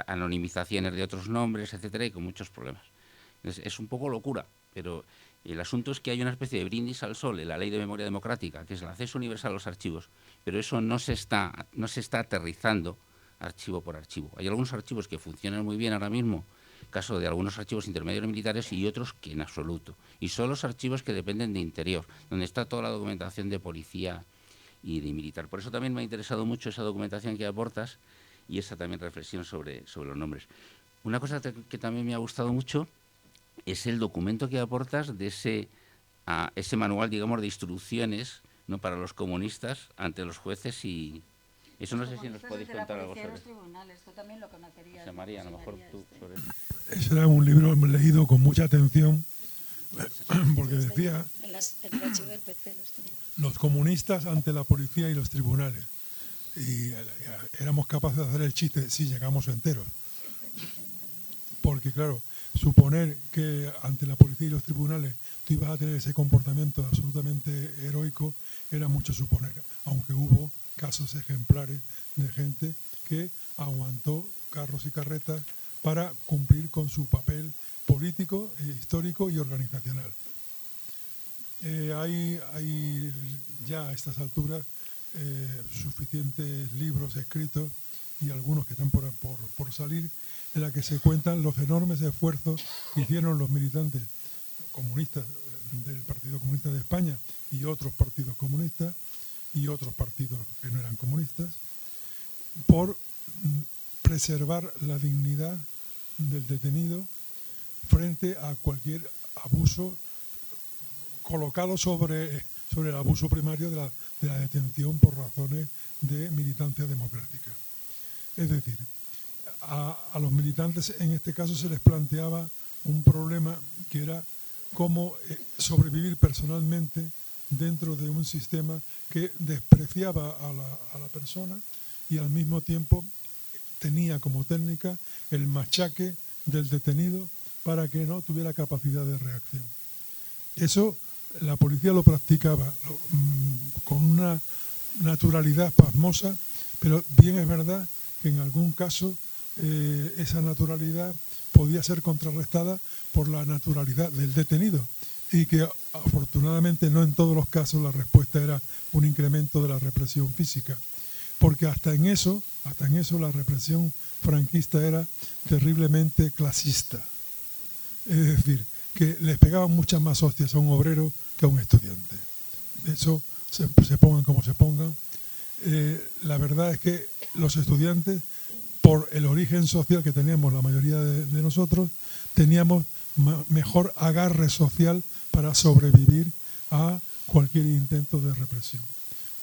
anonimizaciones de otros nombres, etcétera, y con muchos problemas. Es un poco locura, pero el asunto es que hay una especie de brindis al sol en la Ley de Memoria Democrática, que es el acceso universal a los archivos, pero eso no se está aterrizando archivo por archivo. Hay algunos archivos que funcionan muy bien ahora mismo, caso de algunos archivos intermedios militares, y otros que en absoluto. Y son los archivos que dependen de Interior, donde está toda la documentación de policía y de militar. Por eso también me ha interesado mucho esa documentación que aportas y esa también reflexión sobre los nombres. Una cosa que también me ha gustado mucho es el documento que aportas de ese manual, digamos, de instrucciones, ¿no?, para los comunistas ante los jueces, y eso no sé si nos podéis contar algo sobre eso. Tú también lo conocerías. O sea, María, a lo mejor tú sobre eso. Ese era un libro leído con mucha atención porque decía En el archivo del PC los tengo. los comunistas ante la policía y los tribunales. Y éramos capaces de hacer el chiste si llegamos enteros. Porque, claro, suponer que ante la policía y los tribunales tú ibas a tener ese comportamiento absolutamente heroico era mucho suponer, aunque hubo casos ejemplares de gente que aguantó carros y carretas para cumplir con su papel político, histórico y organizacional. Hay ya a estas alturas suficientes libros escritos y algunos que están por salir, en la que se cuentan los enormes esfuerzos que hicieron los militantes comunistas del Partido Comunista de España y otros partidos comunistas y otros partidos que no eran comunistas por preservar la dignidad del detenido frente a cualquier abuso colocado sobre el abuso primario de la detención por razones de militancia democrática. Es decir, a los militantes en este caso se les planteaba un problema que era cómo sobrevivir personalmente dentro de un sistema que despreciaba a la persona y al mismo tiempo tenía como técnica el machaque del detenido para que no tuviera capacidad de reacción. Eso la policía lo practicaba con una naturalidad pasmosa, pero bien es verdad que en algún caso esa naturalidad podía ser contrarrestada por la naturalidad del detenido y que afortunadamente no en todos los casos la respuesta era un incremento de la represión física, porque hasta en eso la represión franquista era terriblemente clasista. Es decir, que les pegaban muchas más hostias a un obrero que a un estudiante. Eso se pongan como se pongan. La verdad es que los estudiantes, por el origen social que teníamos la mayoría de nosotros, teníamos mejor agarre social para sobrevivir a cualquier intento de represión.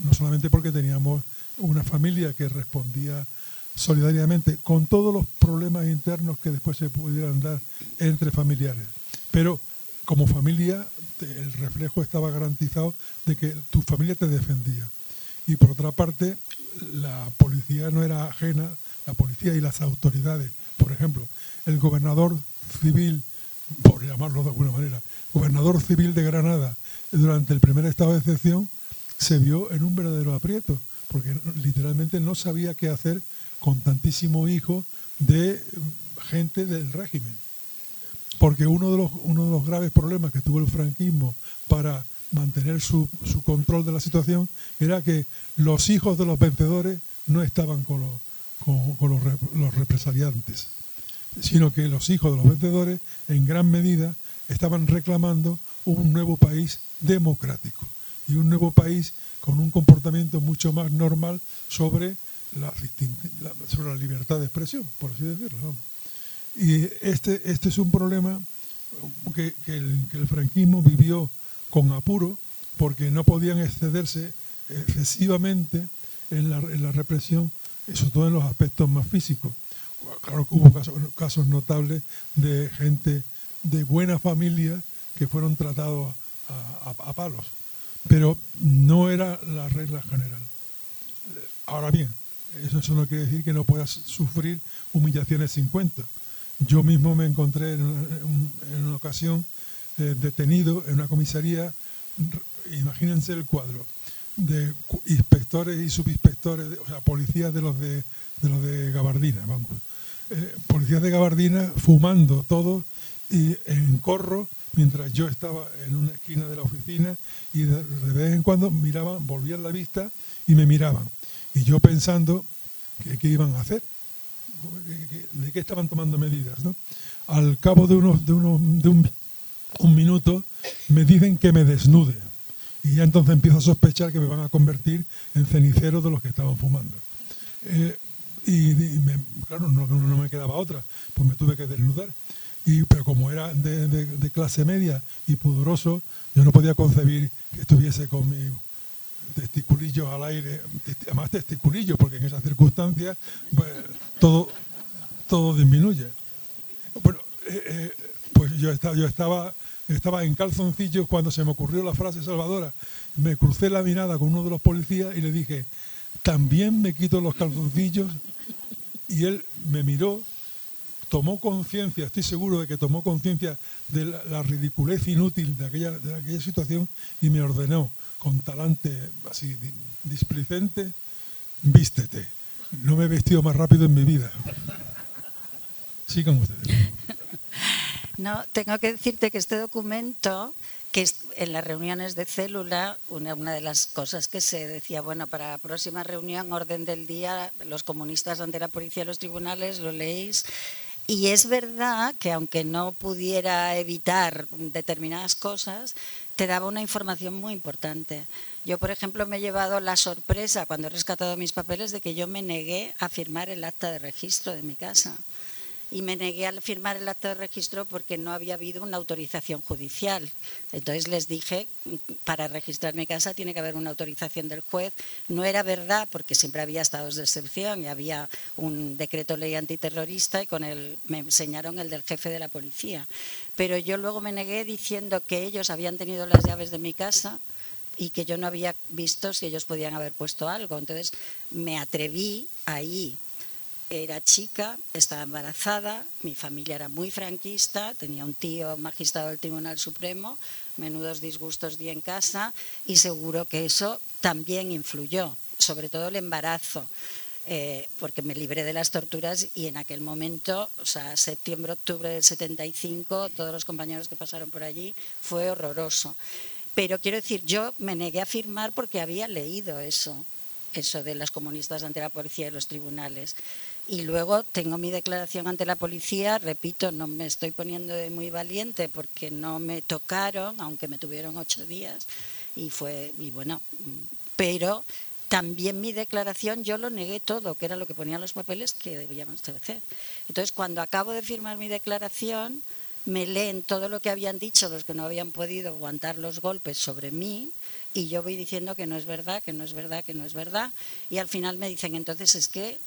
No solamente porque teníamos una familia que respondía solidariamente con todos los problemas internos que después se pudieran dar entre familiares, pero como familia el reflejo estaba garantizado de que tu familia te defendía. Y por otra parte, la policía no era ajena, la policía y las autoridades. Por ejemplo, el gobernador civil, por llamarlo de alguna manera, gobernador civil de Granada, durante el primer estado de excepción, se vio en un verdadero aprieto, porque literalmente no sabía qué hacer con tantísimo hijo de gente del régimen. Porque uno de los graves problemas que tuvo el franquismo para mantener su control de la situación era que los hijos de los vencedores no estaban con los represaliantes, sino que los hijos de los vencedores en gran medida estaban reclamando un nuevo país democrático y un nuevo país con un comportamiento mucho más normal sobre la libertad de expresión, por así decirlo, vamos. Y este es un problema que el franquismo vivió con apuro, porque no podían excederse excesivamente en la represión, sobre todo en los aspectos más físicos. Claro que hubo casos notables de gente de buena familia que fueron tratados a palos, pero no era la regla general. Ahora bien, eso no quiere decir que no puedas sufrir humillaciones sin cuenta. Yo mismo me encontré en una ocasión detenido en una comisaría, imagínense el cuadro, de inspectores y subinspectores, o sea, policías de los de gabardina, vamos. Policías de gabardina fumando todos y en corro, mientras yo estaba en una esquina de la oficina y de vez en cuando miraban, volvían la vista y me miraban. Y yo pensando qué iban a hacer, de qué estaban tomando medidas, ¿no? Al cabo de un minuto me dicen que me desnude y ya entonces empiezo a sospechar que me van a convertir en cenicero de los que estaban fumando. Claro, no me quedaba otra, pues me tuve que desnudar. Pero como era de clase media y pudoroso, yo no podía concebir que estuviese con mis testiculillos al aire, además testiculillos, porque en esas circunstancias pues, todo disminuye. Bueno, pues yo estaba en calzoncillos cuando se me ocurrió la frase salvadora. Me crucé la mirada con uno de los policías y le dije, ¿también me quito los calzoncillos? Y él me miró, tomó conciencia, estoy seguro de que tomó conciencia de la ridiculez inútil de aquella situación y me ordenó con talante así displicente, vístete. No me he vestido más rápido en mi vida. Sigan ustedes. No, tengo que decirte que este documento, que en las reuniones de célula, una de las cosas que se decía, bueno, para la próxima reunión, orden del día, los comunistas ante la policía y los tribunales, lo leéis. Y es verdad que aunque no pudiera evitar determinadas cosas, te daba una información muy importante. Yo, por ejemplo, me he llevado la sorpresa cuando he rescatado mis papeles de que yo me negué a firmar el acta de registro de mi casa. Y me negué a firmar el acta de registro porque no había habido una autorización judicial. Entonces les dije, para registrar mi casa tiene que haber una autorización del juez. No era verdad porque siempre había estados de excepción y había un decreto ley antiterrorista y con él me enseñaron el del jefe de la policía. Pero yo luego me negué diciendo que ellos habían tenido las llaves de mi casa y que yo no había visto si ellos podían haber puesto algo. Entonces me atreví ahí. Era chica, estaba embarazada, mi familia era muy franquista, tenía un tío magistrado del Tribunal Supremo, menudos disgustos di en casa y seguro que eso también influyó, sobre todo el embarazo, porque me libré de las torturas y en aquel momento, o sea, septiembre, octubre del 75, todos los compañeros que pasaron por allí, fue horroroso. Pero quiero decir, yo me negué a firmar porque había leído eso de las comunistas ante la policía y los tribunales. Y luego tengo mi declaración ante la policía, repito, no me estoy poniendo de muy valiente porque no me tocaron, aunque me tuvieron 8 días, y bueno, pero también mi declaración yo lo negué todo, que era lo que ponía en los papeles que debíamos hacer. Entonces, cuando acabo de firmar mi declaración, me leen todo lo que habían dicho los que no habían podido aguantar los golpes sobre mí y yo voy diciendo que no es verdad, que no es verdad, que no es verdad y al final me dicen entonces es que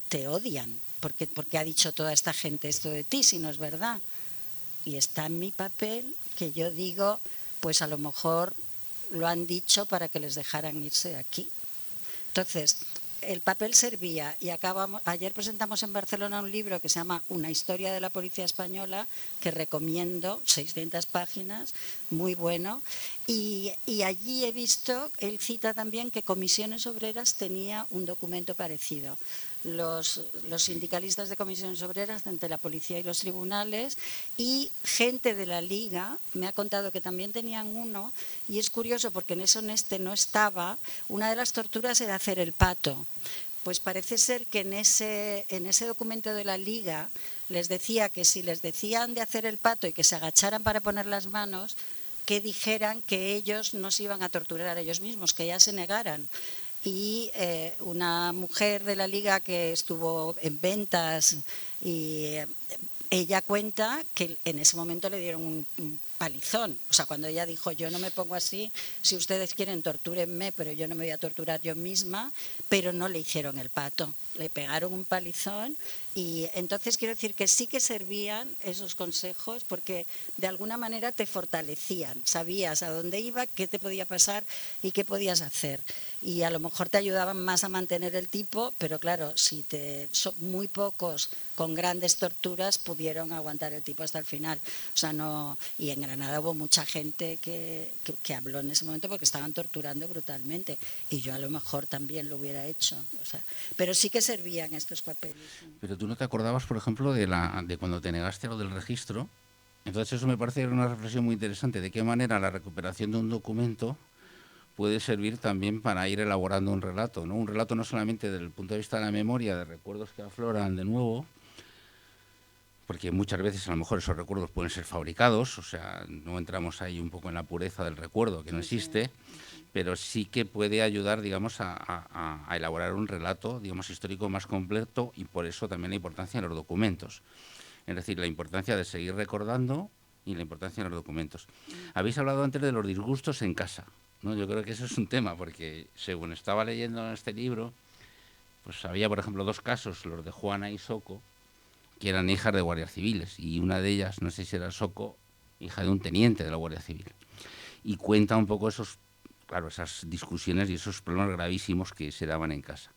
te odian porque ha dicho toda esta gente esto de ti si no es verdad y está en mi papel que yo digo pues a lo mejor lo han dicho para que les dejaran irse de aquí. Entonces el papel servía y ayer presentamos en Barcelona un libro que se llama Una historia de la policía española, que recomiendo, 600 páginas, muy bueno. Y allí he visto, él cita también que Comisiones Obreras tenía un documento parecido. Los sindicalistas de Comisiones Obreras ante la policía y los tribunales y gente de la Liga me ha contado que también tenían uno y es curioso porque en este no estaba, una de las torturas era hacer el pato. Pues parece ser que en ese documento de la Liga les decía que si les decían de hacer el pato y que se agacharan para poner las manos, que dijeran que ellos no se iban a torturar a ellos mismos, que ya se negaran. Y una mujer de la Liga que estuvo en ventas y ella cuenta que en ese momento le dieron un palizón. O sea, cuando ella dijo, yo no me pongo así, si ustedes quieren tortúrenme, pero yo no me voy a torturar yo misma, pero no le hicieron el pato. Le pegaron un palizón y entonces quiero decir que sí que servían esos consejos porque de alguna manera te fortalecían. Sabías a dónde iba, qué te podía pasar y qué podías hacer. Y a lo mejor te ayudaban más a mantener el tipo, pero claro, si muy pocos con grandes torturas pudieron aguantar el tipo hasta el final. O sea, no, y en Granada hubo mucha gente que habló en ese momento porque estaban torturando brutalmente. Y yo a lo mejor también lo hubiera hecho. O sea, pero sí que servían estos papeles. Pero tú no te acordabas, por ejemplo, de cuando te negaste a lo del registro. Entonces eso me parece una reflexión muy interesante. ¿De qué manera la recuperación de un documento puede servir también para ir elaborando un relato, ¿no? Un relato no solamente desde el punto de vista de la memoria, de recuerdos que afloran de nuevo, porque muchas veces a lo mejor esos recuerdos pueden ser fabricados, o sea, no entramos ahí un poco en la pureza del recuerdo, que no existe, pero sí que puede ayudar, digamos, a elaborar un relato, digamos, histórico más completo, y por eso también la importancia de los documentos. Es decir, la importancia de seguir recordando y la importancia de los documentos. Habéis hablado antes de los disgustos en casa, ¿no? Yo creo que eso es un tema, porque según estaba leyendo este libro, pues había, por ejemplo, 2 casos, los de Juana y Soco, que eran hijas de guardias civiles, y una de ellas, no sé si era Soco, hija de un teniente de la Guardia Civil. Y cuenta un poco esas discusiones y esos problemas gravísimos que se daban en casa.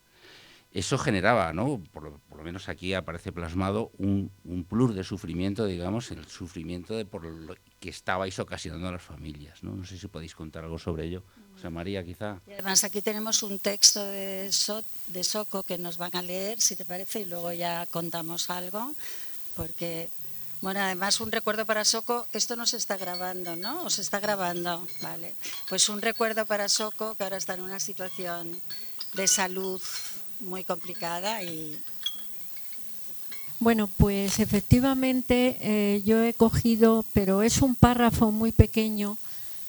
Eso generaba, ¿no? Por lo menos aquí aparece plasmado un plus de sufrimiento, digamos, el sufrimiento por lo que estabais ocasionando a las familias, ¿no? No sé si podéis contar algo sobre ello. José María, quizá. Y además aquí tenemos un texto de Soco que nos van a leer, si te parece, y luego ya contamos algo, porque, bueno, además un recuerdo para Soco, esto no se está grabando, ¿no? ¿O se está grabando? Vale. Pues un recuerdo para Soco, que ahora está en una situación de salud muy complicada y... Bueno, pues efectivamente yo he cogido, pero es un párrafo muy pequeño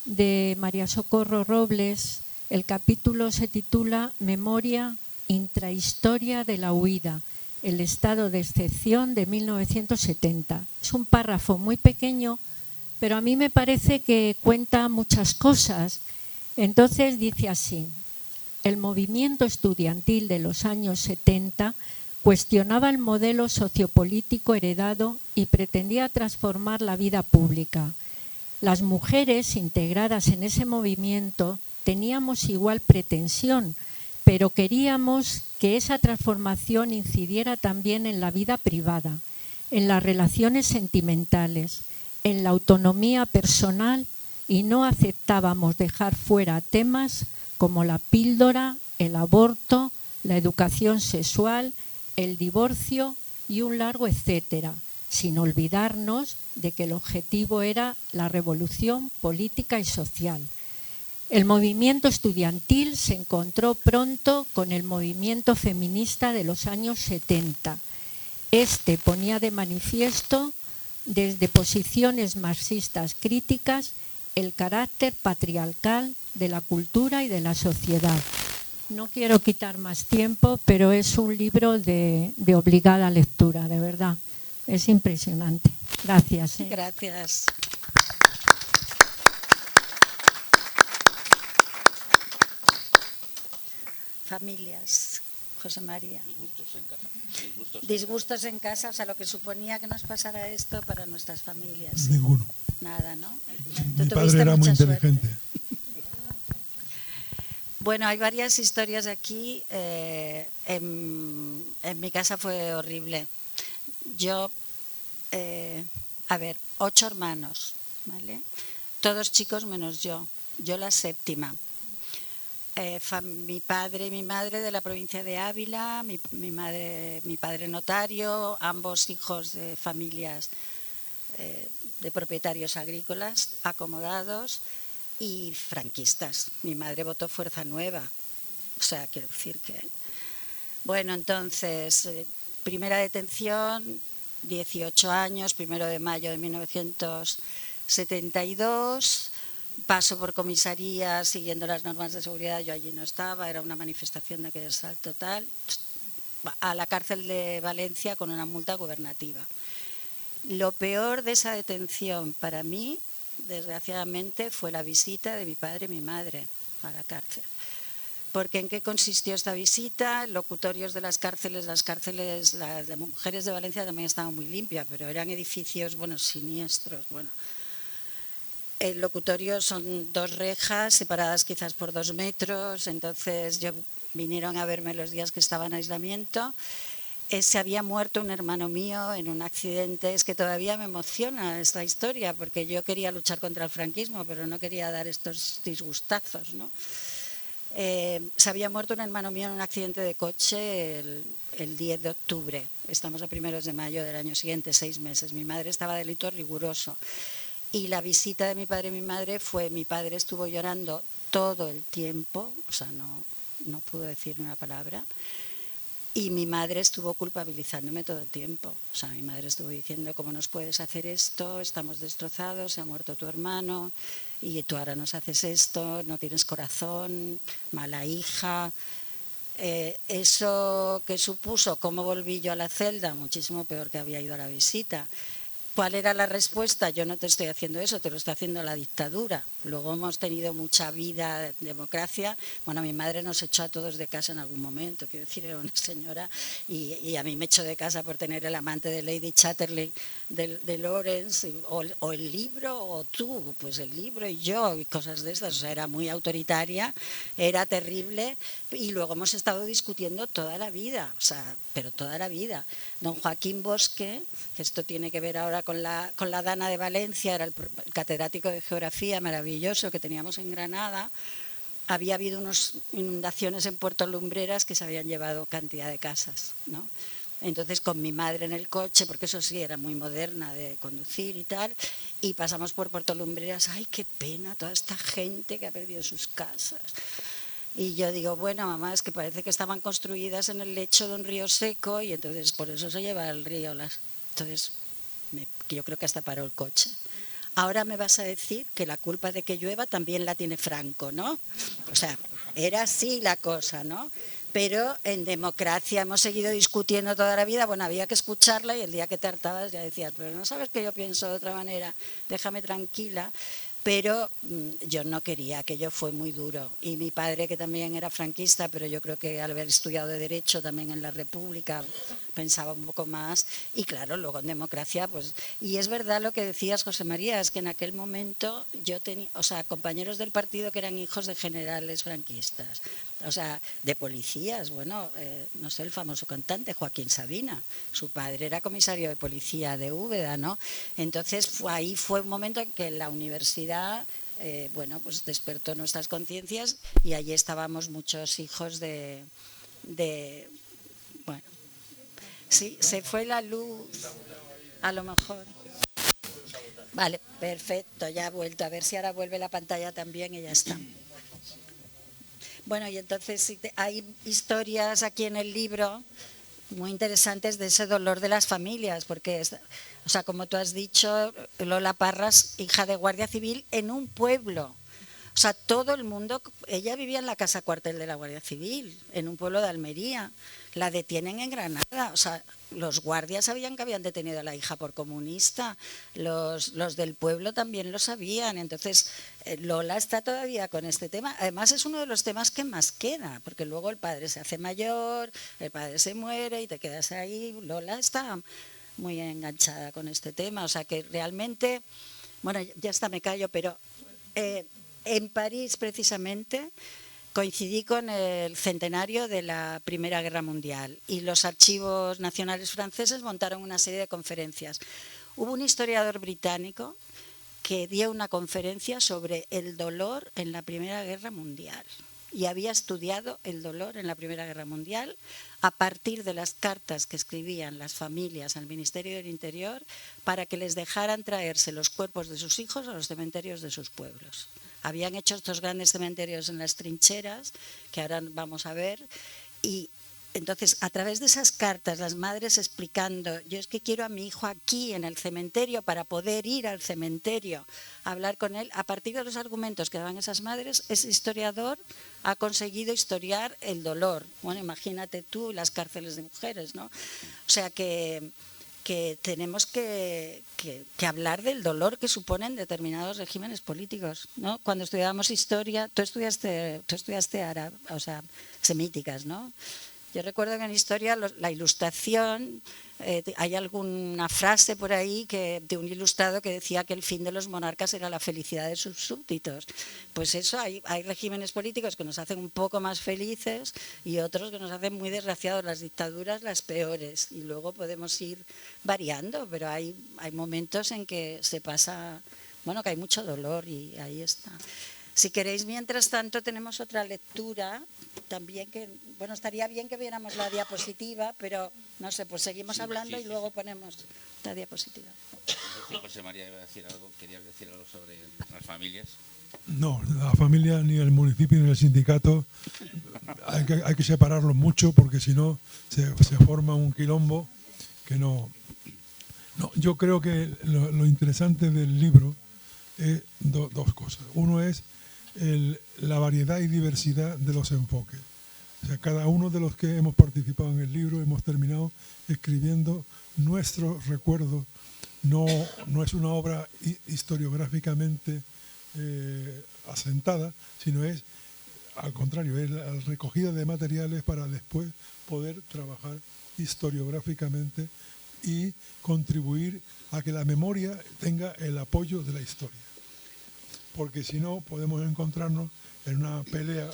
de María Socorro Robles. El capítulo se titula Memoria, intrahistoria de la huida, el estado de excepción de 1970. Es un párrafo muy pequeño, pero a mí me parece que cuenta muchas cosas. Entonces dice así: el movimiento estudiantil de los años 70 cuestionaba el modelo sociopolítico heredado y pretendía transformar la vida pública. Las mujeres integradas en ese movimiento teníamos igual pretensión, pero queríamos que esa transformación incidiera también en la vida privada, en las relaciones sentimentales, en la autonomía personal, y no aceptábamos dejar fuera temas como la píldora, el aborto, la educación sexual, el divorcio y un largo etcétera, sin olvidarnos de que el objetivo era la revolución política y social. El movimiento estudiantil se encontró pronto con el movimiento feminista de los años 70. Este ponía de manifiesto, desde posiciones marxistas críticas, el carácter patriarcal de la cultura y de la sociedad. No quiero quitar más tiempo, pero es un libro de obligada lectura, de verdad. Es impresionante. Gracias. Gracias. Familias, José María. Disgustos en casa. Disgustos en casa, o sea, lo que suponía que nos pasara esto para nuestras familias. Ninguno. Nada, ¿no? Mi padre era muy inteligente. Bueno, hay varias historias aquí. En mi casa fue horrible. Yo, 8 hermanos, ¿vale? Todos chicos menos yo. Yo la séptima. Mi padre y mi madre de la provincia de Ávila, mi padre notario, ambos hijos de familias de propietarios agrícolas acomodados y franquistas. Mi madre votó Fuerza Nueva. O sea, quiero decir que... Bueno, entonces, primera detención, 18 años, 1 de mayo de 1972... Paso por comisaría siguiendo las normas de seguridad, yo allí no estaba, era una manifestación de aquel asalto total, a la cárcel de Valencia con una multa gubernativa. Lo peor de esa detención para mí, desgraciadamente, fue la visita de mi padre y mi madre a la cárcel. Porque ¿en qué consistió esta visita? Locutorios de las cárceles, las mujeres de Valencia también estaban muy limpias, pero eran edificios, bueno, siniestros, bueno. El locutorio son 2 rejas separadas quizás por 2 metros, entonces vinieron a verme los días que estaba en aislamiento. Se había muerto un hermano mío en un accidente. Es que todavía me emociona esta historia, porque yo quería luchar contra el franquismo, pero no quería dar estos disgustazos, ¿no? Se había muerto un hermano mío en un accidente de coche el 10 de octubre. Estamos a 1 de mayo del año siguiente, 6 meses. Mi madre estaba de luto riguroso. Y la visita de mi padre y mi madre fue, mi padre estuvo llorando todo el tiempo, o sea, no pudo decir una palabra. Y mi madre estuvo culpabilizándome todo el tiempo. O sea, mi madre estuvo diciendo, ¿cómo nos puedes hacer esto? Estamos destrozados, se ha muerto tu hermano y tú ahora nos haces esto, no tienes corazón, mala hija. Eso que supuso, ¿cómo volví yo a la celda? Muchísimo peor que había ido a la visita. ¿Cuál era la respuesta? Yo no te estoy haciendo eso, te lo está haciendo la dictadura. Luego hemos tenido mucha vida, democracia. Bueno, mi madre nos echó a todos de casa en algún momento, quiero decir, era una señora, y a mí me echó de casa por tener el amante de Lady Chatterley de Lawrence, o el libro, o tú, pues el libro y yo, y cosas de estas. O sea, era muy autoritaria, era terrible, y luego hemos estado discutiendo toda la vida, o sea, pero toda la vida. Don Joaquín Bosque, que esto tiene que ver ahora con la Dana de Valencia, era el catedrático de geografía maravilloso que teníamos en Granada. Había habido unas inundaciones en Puerto Lumbreras que se habían llevado cantidad de casas, ¿no? Entonces con mi madre en el coche, porque eso sí, era muy moderna de conducir y tal, y pasamos por Puerto Lumbreras. ¡Ay, qué pena toda esta gente que ha perdido sus casas! Y yo digo, bueno, mamá, es que parece que estaban construidas en el lecho de un río seco y entonces por eso se lleva el río. Entonces yo creo que hasta paró el coche. Ahora me vas a decir que la culpa de que llueva también la tiene Franco, ¿no? O sea, era así la cosa, ¿no? Pero en democracia hemos seguido discutiendo toda la vida. Bueno, había que escucharla y el día que te hartabas ya decías, pero no sabes que yo pienso de otra manera, déjame tranquila. Pero yo no quería, aquello fue muy duro. Y mi padre, que también era franquista, pero yo creo que al haber estudiado de Derecho también en la República, pensaba un poco más. Y claro, luego en democracia, pues... Y es verdad lo que decías, José María, es que en aquel momento yo tenía, o sea, compañeros del partido que eran hijos de generales franquistas, o sea, de policías. Bueno, no sé, el famoso cantante Joaquín Sabina, su padre era comisario de policía de Úbeda, ¿no? Entonces ahí fue un momento en que la universidad bueno, pues despertó nuestras conciencias y allí estábamos muchos hijos de bueno, sí, se fue la luz, a lo mejor. Vale, perfecto, ya ha vuelto, a ver si ahora vuelve la pantalla también y ya está. Bueno, y entonces hay historias aquí en el libro muy interesantes de ese dolor de las familias, porque, o sea, como tú has dicho, Lola Parras, hija de guardia civil en un pueblo. O sea, todo el mundo, ella vivía en la casa cuartel de la Guardia Civil, en un pueblo de Almería. La detienen en Granada. O sea, los guardias sabían que habían detenido a la hija por comunista, los del pueblo también lo sabían. Entonces, Lola está todavía con este tema. Además, es uno de los temas que más queda, porque luego el padre se hace mayor, el padre se muere y te quedas ahí. Lola está muy enganchada con este tema. O sea, que realmente, bueno, ya está, me callo, pero... en París, precisamente, coincidí con el centenario de la Primera Guerra Mundial y los archivos nacionales franceses montaron una serie de conferencias. Hubo un historiador británico que dio una conferencia sobre el dolor en la Primera Guerra Mundial y había estudiado el dolor en la Primera Guerra Mundial a partir de las cartas que escribían las familias al Ministerio del Interior para que les dejaran traerse los cuerpos de sus hijos a los cementerios de sus pueblos. Habían hecho estos grandes cementerios en las trincheras, que ahora vamos a ver, y entonces a través de esas cartas, las madres explicando, yo es que quiero a mi hijo aquí en el cementerio para poder ir al cementerio a hablar con él, a partir de los argumentos que daban esas madres, ese historiador ha conseguido historiar el dolor. Bueno, imagínate tú las cárceles de mujeres, ¿no? O sea que que tenemos que hablar del dolor que suponen determinados regímenes políticos, ¿no? Cuando estudiábamos historia, tú estudiaste árabe, o sea, semíticas, ¿no? Yo recuerdo que en historia la ilustración, hay alguna frase por ahí de un ilustrado que decía que el fin de los monarcas era la felicidad de sus súbditos. Pues eso, hay regímenes políticos que nos hacen un poco más felices y otros que nos hacen muy desgraciados. Las dictaduras, las peores. Y luego podemos ir variando, pero hay momentos en que se pasa, bueno, que hay mucho dolor y ahí está. Si queréis, mientras tanto, tenemos otra lectura también que, bueno, estaría bien que viéramos la diapositiva, pero no sé, pues seguimos hablando y luego ponemos la diapositiva. José María iba a decir algo, ¿querías decir algo sobre las familias? No, la familia, ni el municipio, ni el sindicato, hay que separarlos mucho porque si no se forma un quilombo que no. Yo creo que lo interesante del libro es dos cosas. Uno es la variedad y diversidad de los enfoques. O sea, cada uno de los que hemos participado en el libro hemos terminado escribiendo nuestros recuerdos. No es una obra historiográficamente asentada, sino es, al contrario, es la recogida de materiales para después poder trabajar historiográficamente y contribuir a que la memoria tenga el apoyo de la historia. Porque si no, podemos encontrarnos en una pelea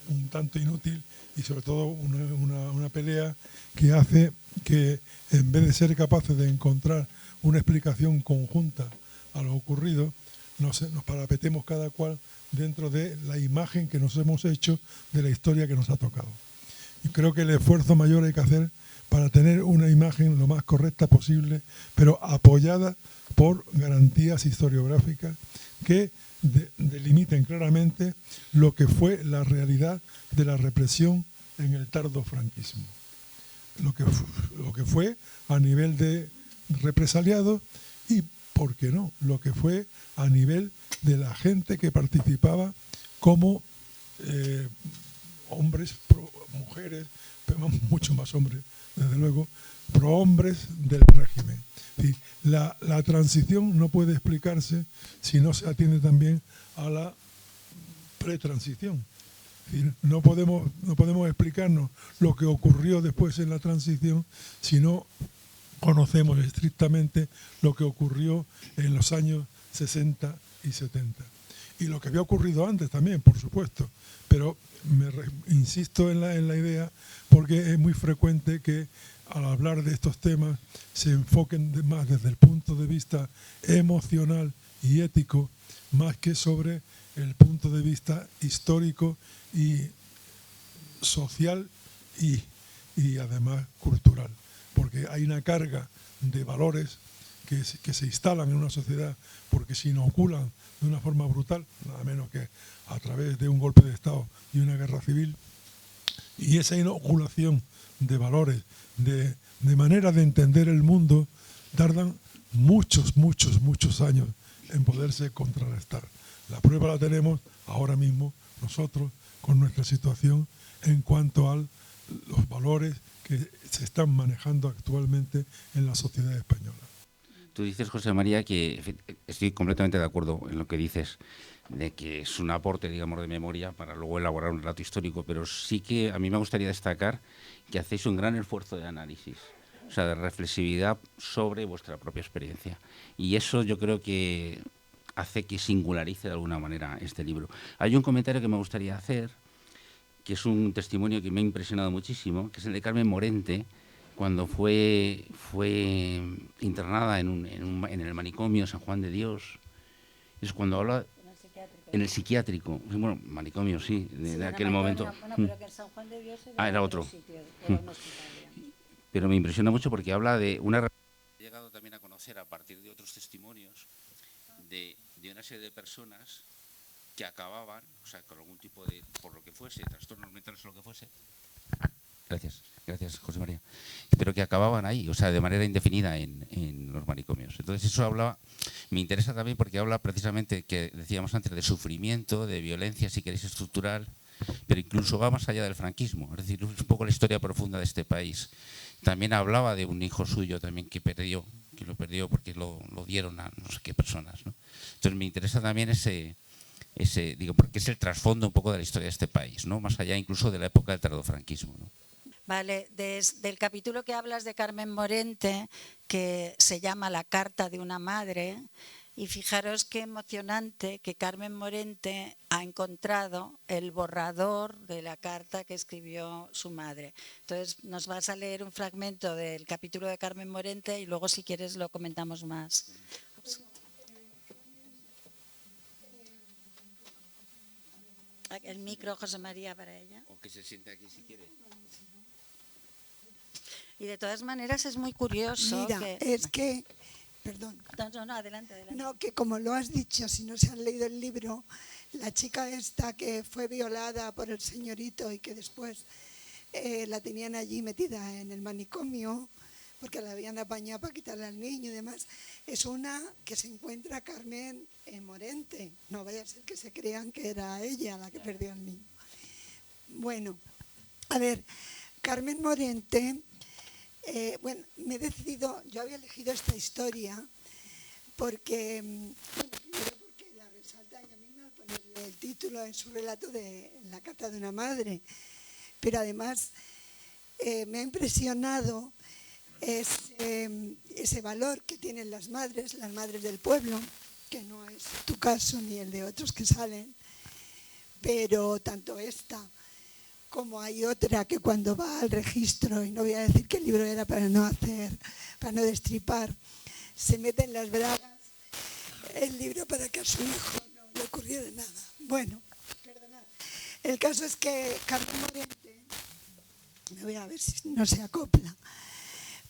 un tanto inútil y sobre todo una pelea que hace que, en vez de ser capaces de encontrar una explicación conjunta a lo ocurrido, nos parapetemos cada cual dentro de la imagen que nos hemos hecho de la historia que nos ha tocado. Y creo que el esfuerzo mayor hay que hacer para tener una imagen lo más correcta posible, pero apoyada por garantías historiográficas que delimiten claramente lo que fue la realidad de la represión en el tardo franquismo. Lo que fue a nivel de represaliados y, ¿por qué no?, lo que fue a nivel de la gente que participaba como hombres, mujeres, pero mucho más hombres, desde luego, prohombres del régimen. Y la transición no puede explicarse si no se atiende también a la pretransición. No podemos explicarnos lo que ocurrió después en la transición si no conocemos estrictamente lo que ocurrió en los años 60 y 70. Y lo que había ocurrido antes también, por supuesto. Pero insisto en la idea porque es muy frecuente que al hablar de estos temas se enfoquen más desde el punto de vista emocional y ético, más que sobre el punto de vista histórico y social y además cultural. Porque hay una carga de valores que se instalan en una sociedad porque se inoculan de una forma brutal, nada menos que a través de un golpe de Estado y una guerra civil. Y esa inoculación de valores, de manera de entender el mundo, tardan muchos años en poderse contrarrestar. La prueba la tenemos ahora mismo nosotros con nuestra situación en cuanto a los valores que se están manejando actualmente en la sociedad española. Tú dices, José María, que estoy completamente de acuerdo en lo que dices, de que es un aporte, digamos, de memoria para luego elaborar un relato histórico, pero sí que a mí me gustaría destacar que hacéis un gran esfuerzo de análisis, o sea, de reflexividad sobre vuestra propia experiencia. Y eso yo creo que hace que singularice de alguna manera este libro. Hay un comentario que me gustaría hacer, que es un testimonio que me ha impresionado muchísimo, que es el de Carmen Morente, cuando fue internada en el manicomio San Juan de Dios. Es cuando habla en el psiquiátrico, bueno, manicomio sí, de aquel momento. Bueno, pero que en San Juan de Dios era otro sitio, era un hospital. Pero me impresiona mucho porque habla de una he llegado también a conocer a partir de otros testimonios de una serie de personas que acababan, o sea, con algún tipo de, por lo que fuese, trastornos mentales o lo que fuese. Gracias, José María. Pero que acababan ahí, o sea, de manera indefinida en los manicomios. Entonces eso me interesa también porque habla precisamente, que decíamos antes, de sufrimiento, de violencia, si queréis, estructural, pero incluso va más allá del franquismo. Es decir, es un poco la historia profunda de este país, también hablaba de un hijo suyo también que lo perdió porque lo dieron a no sé qué personas, ¿no? Entonces me interesa también digo, porque es el trasfondo un poco de la historia de este país, ¿no? Más allá incluso de la época del tardofranquismo, ¿no? Vale, desde el capítulo que hablas de Carmen Morente, que se llama La carta de una madre, y fijaros qué emocionante que Carmen Morente ha encontrado el borrador de la carta que escribió su madre. Entonces nos vas a leer un fragmento del capítulo de Carmen Morente y luego si quieres lo comentamos más. El micro, José María, para ella. O que se siente aquí si quiere. Y de todas maneras es muy curioso. Mira, es que, perdón. No, adelante. No, que como lo has dicho, si no se han leído el libro, la chica esta que fue violada por el señorito y que después la tenían allí metida en el manicomio porque la habían apañado para quitarle al niño y demás, es una que se encuentra Carmen Morente. No vaya a ser que se crean que era ella la que perdió al niño. Bueno, a ver, Carmen Morente, me he decidido, yo había elegido esta historia porque, primero porque la resalta ella misma al ponerle el título en su relato de La carta de una madre, pero además me ha impresionado ese valor que tienen las madres del pueblo, que no es tu caso ni el de otros que salen, pero tanto esta como hay otra que cuando va al registro, y no voy a decir qué libro era para no destripar, se mete en las bragas el libro para que a su hijo no le ocurriera nada. Bueno, perdonad. El caso es que Carmen Morente, me voy a ver si no se acopla,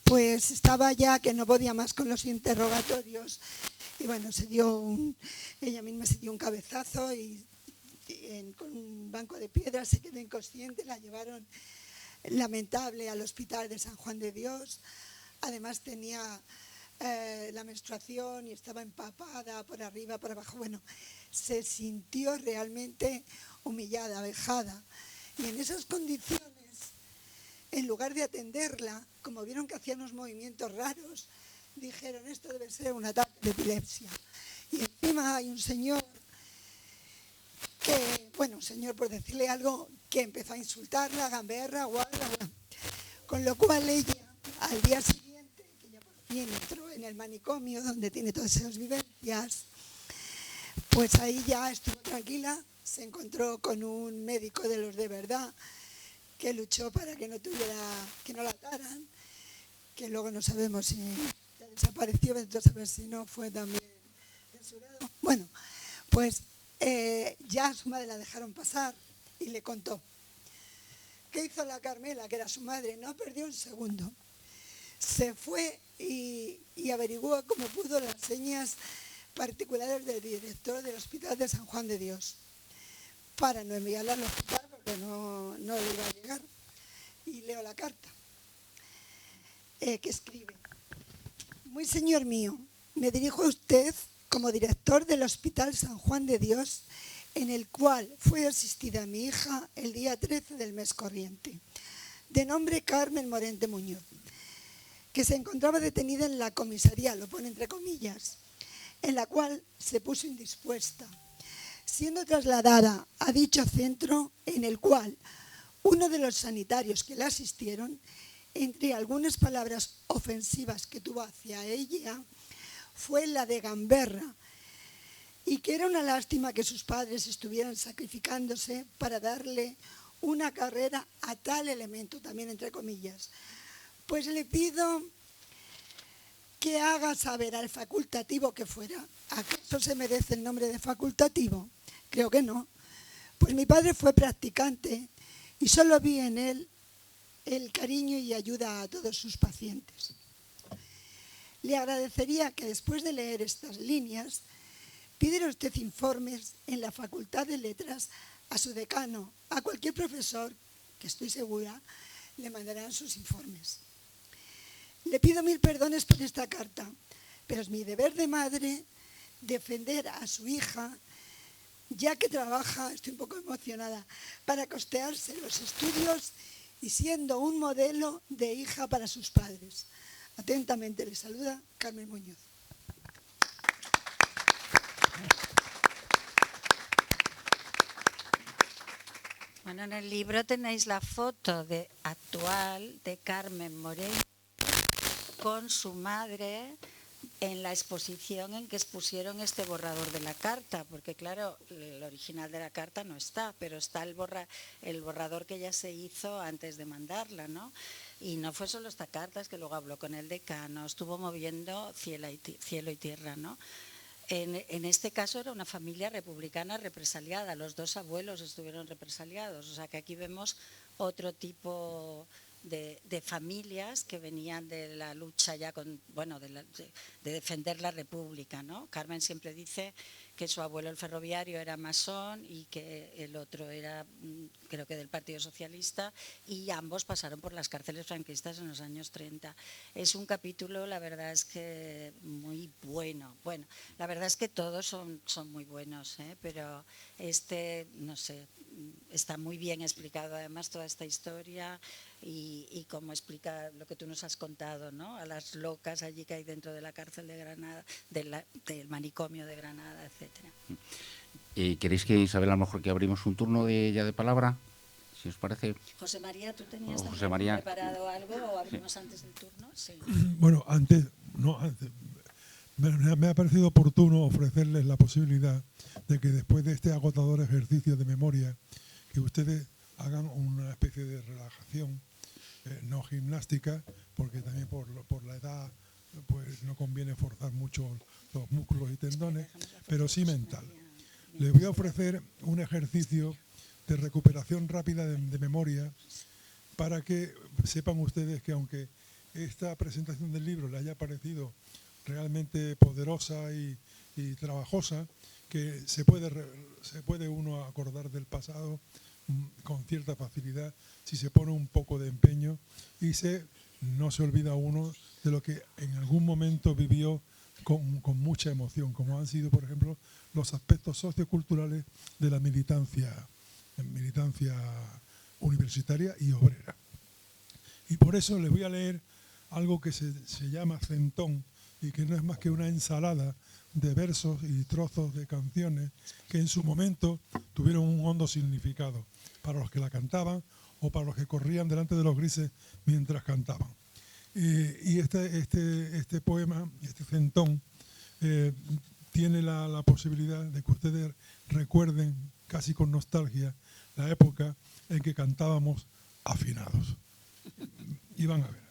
pues estaba ya que no podía más con los interrogatorios y bueno, ella misma se dio un cabezazo y con un banco de piedras se quedó inconsciente, la llevaron lamentable al hospital de San Juan de Dios. Además tenía la menstruación y estaba empapada por arriba, por abajo. Bueno, se sintió realmente humillada, vejada. Y en esas condiciones, en lugar de atenderla, como vieron que hacía unos movimientos raros, dijeron, esto debe ser un ataque de epilepsia. Y encima hay un señor que, bueno, señor, por decirle algo, que empezó a insultarla, gamberra, guarra, con lo cual ella, al día siguiente, que ya por fin entró en el manicomio donde tiene todas esas vivencias, pues ahí ya estuvo tranquila, se encontró con un médico de los de verdad, que luchó para que no la ataran, que luego no sabemos si desapareció, entonces a ver si no fue también censurado. Bueno, pues ya a su madre la dejaron pasar y le contó. ¿Qué hizo la Carmela, que era su madre? No perdió un segundo. Se fue y averiguó como pudo las señas particulares del director del Hospital de San Juan de Dios para no enviarla al hospital porque no le iba a llegar. Y leo la carta que escribe. Muy señor mío, me dirijo a usted como director del Hospital San Juan de Dios, en el cual fue asistida mi hija el día 13 del mes corriente, de nombre Carmen Morente Muñoz, que se encontraba detenida en la comisaría, lo pone entre comillas, en la cual se puso indispuesta, siendo trasladada a dicho centro en el cual uno de los sanitarios que la asistieron, entre algunas palabras ofensivas que tuvo hacia ella, fue la de gamberra, y que era una lástima que sus padres estuvieran sacrificándose para darle una carrera a tal elemento, también entre comillas. Pues le pido que haga saber al facultativo que fuera. ¿Acaso se merece el nombre de facultativo? Creo que no. Pues mi padre fue practicante y solo vi en él el cariño y ayuda a todos sus pacientes. Le agradecería que después de leer estas líneas pidiera usted informes en la Facultad de Letras a su decano, a cualquier profesor, que estoy segura, le mandarán sus informes. Le pido 1000 perdones por esta carta, pero es mi deber de madre defender a su hija, ya que trabaja, estoy un poco emocionada, para costearse los estudios y siendo un modelo de hija para sus padres. Atentamente les saluda Carmen Muñoz. Bueno, en el libro tenéis la foto actual de Carmen Moreno con su madre en la exposición en que expusieron este borrador de la carta, porque claro, el original de la carta no está, pero está el borrador que ya se hizo antes de mandarla, ¿no? Y no fue solo esta carta, es que luego habló con el decano, estuvo moviendo cielo y tierra, ¿no? En este caso era una familia republicana represaliada, los dos abuelos estuvieron represaliados, o sea que aquí vemos otro tipo de familias que venían de la lucha ya de defender la República, ¿no? Carmen siempre dice que su abuelo el ferroviario era masón y que el otro era, creo que del Partido Socialista, y ambos pasaron por las cárceles franquistas en los años 30. Es un capítulo, la verdad es que muy bueno. Bueno, la verdad es que todos son muy buenos, pero no sé, está muy bien explicado además toda esta historia y cómo explica lo que tú nos has contado, ¿no? A las locas allí que hay dentro de la cárcel de Granada, del manicomio de Granada, etcétera. ¿Queréis que Isabel a lo mejor que abrimos un turno de palabra? Si os parece. José María, ¿tú tenías José María, preparado algo o abrimos antes el turno? Sí. Bueno, antes me ha parecido oportuno ofrecerles la posibilidad de que después de este agotador ejercicio de memoria, que ustedes hagan una especie de relajación, no gimnástica, porque también por la edad pues no conviene forzar mucho los músculos y tendones, pero sí mental. Les voy a ofrecer un ejercicio de recuperación rápida de memoria para que sepan ustedes que aunque esta presentación del libro le haya parecido realmente poderosa y trabajosa, que se puede uno acordar del pasado con cierta facilidad si se pone un poco de empeño y no se olvida uno de lo que en algún momento vivió con mucha emoción, como han sido, por ejemplo, los aspectos socioculturales de la militancia universitaria y obrera. Y por eso les voy a leer algo que se llama centón y que no es más que una ensalada de versos y trozos de canciones que en su momento tuvieron un hondo significado para los que la cantaban o para los que corrían delante de los grises mientras cantaban. Y este poema, este centón, tiene la posibilidad de que ustedes recuerden casi con nostalgia la época en que cantábamos afinados. Y van a ver.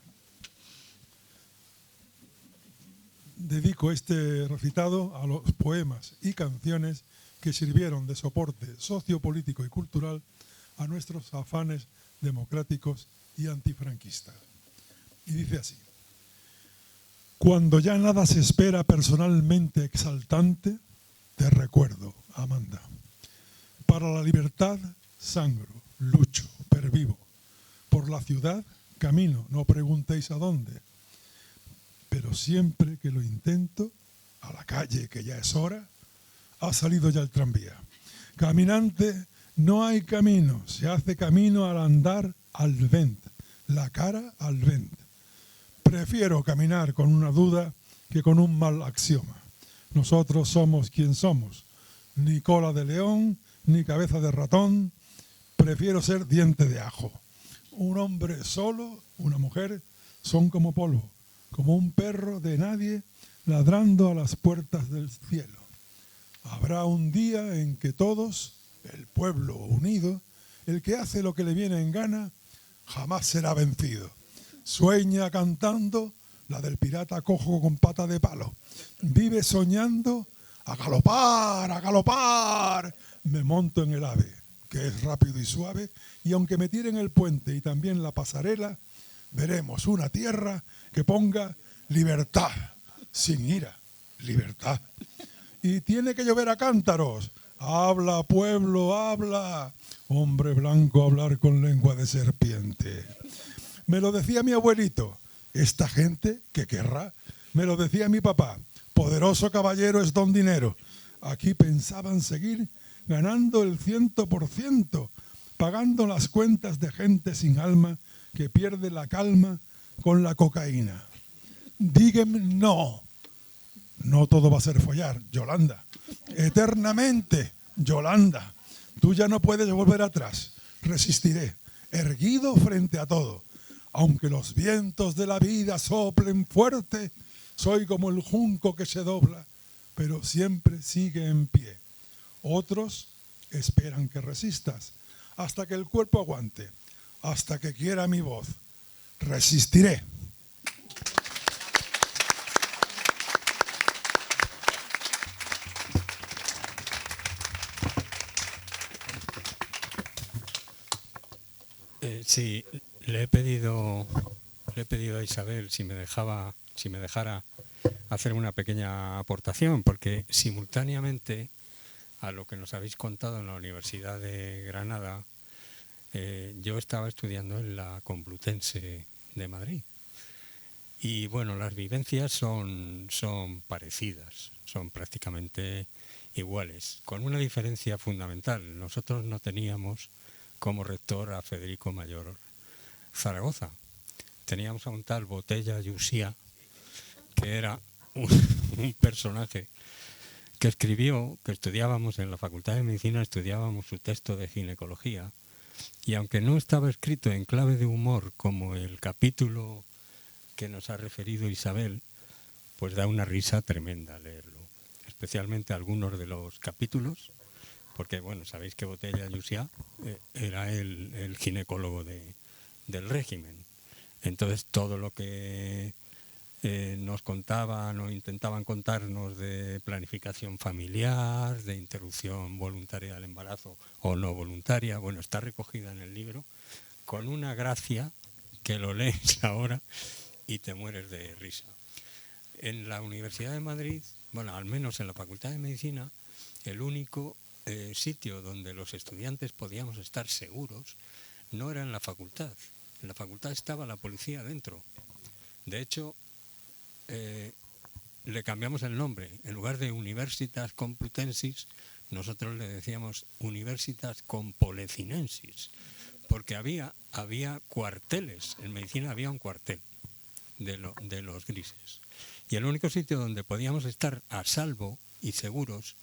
Dedico este recitado a los poemas y canciones que sirvieron de soporte sociopolítico y cultural a nuestros afanes democráticos y antifranquistas. Y dice así: cuando ya nada se espera personalmente exaltante, te recuerdo, Amanda. Para la libertad, sangro, lucho, pervivo. Por la ciudad, camino, no preguntéis a dónde. Pero siempre que lo intento, a la calle que ya es hora, ha salido ya el tranvía. Caminante, no hay camino, se hace camino al andar al vent, la cara al vent. Prefiero caminar con una duda que con un mal axioma. Nosotros somos quien somos, ni cola de león, ni cabeza de ratón, prefiero ser diente de ajo. Un hombre solo, una mujer, son como polvo, como un perro de nadie ladrando a las puertas del cielo. Habrá un día en que todos, el pueblo unido, el que hace lo que le viene en gana, jamás será vencido. Sueña cantando la del pirata cojo con pata de palo. Vive soñando a galopar. Me monto en el ave, que es rápido y suave, y aunque me tiren el puente y también la pasarela, veremos una tierra que ponga libertad, sin ira, libertad. Y tiene que llover a cántaros. Habla, pueblo, habla. Hombre blanco, hablar con lengua de serpiente. Me lo decía mi abuelito. Esta gente, ¿qué querrá? Me lo decía mi papá. Poderoso caballero es don dinero. Aquí pensaban seguir ganando el 100%. pagando las cuentas de gente sin alma que pierde la calma con la cocaína. Díganme no. No todo va a ser follar, Yolanda. Eternamente, Yolanda. Tú ya no puedes volver atrás. Resistiré, erguido frente a todo. Aunque los vientos de la vida soplen fuerte, soy como el junco que se dobla, pero siempre sigue en pie. Otros esperan que resistas, hasta que el cuerpo aguante, hasta que quiera mi voz. Resistiré. Sí, le he pedido a Isabel si me dejara hacer una pequeña aportación, porque simultáneamente a lo que nos habéis contado en la Universidad de Granada, yo estaba estudiando en la Complutense de Madrid. Y bueno, las vivencias son parecidas, son prácticamente iguales, con una diferencia fundamental. Nosotros no teníamos como rector a Federico Mayor Zaragoza. Teníamos a un tal Botella Llucià, que era un personaje que escribió, que estudiábamos en la Facultad de Medicina, estudiábamos su texto de ginecología, y aunque no estaba escrito en clave de humor como el capítulo que nos ha referido Isabel, pues da una risa tremenda leerlo, especialmente algunos de los capítulos, porque bueno, sabéis que Botella Llucià era el ginecólogo del régimen. Entonces todo lo que nos contaban o intentaban contarnos de planificación familiar, de interrupción voluntaria del embarazo o no voluntaria, bueno, está recogida en el libro con una gracia que lo lees ahora y te mueres de risa. En la Universidad de Madrid, bueno, al menos en la Facultad de Medicina, el único sitio donde los estudiantes podíamos estar seguros no era en la facultad. En la facultad estaba la policía dentro. De hecho, le cambiamos el nombre. En lugar de Universitas Complutensis, nosotros le decíamos Universitas Compolecinensis, porque había cuarteles. En medicina había un cuartel de los grises. Y el único sitio donde podíamos estar a salvo y seguros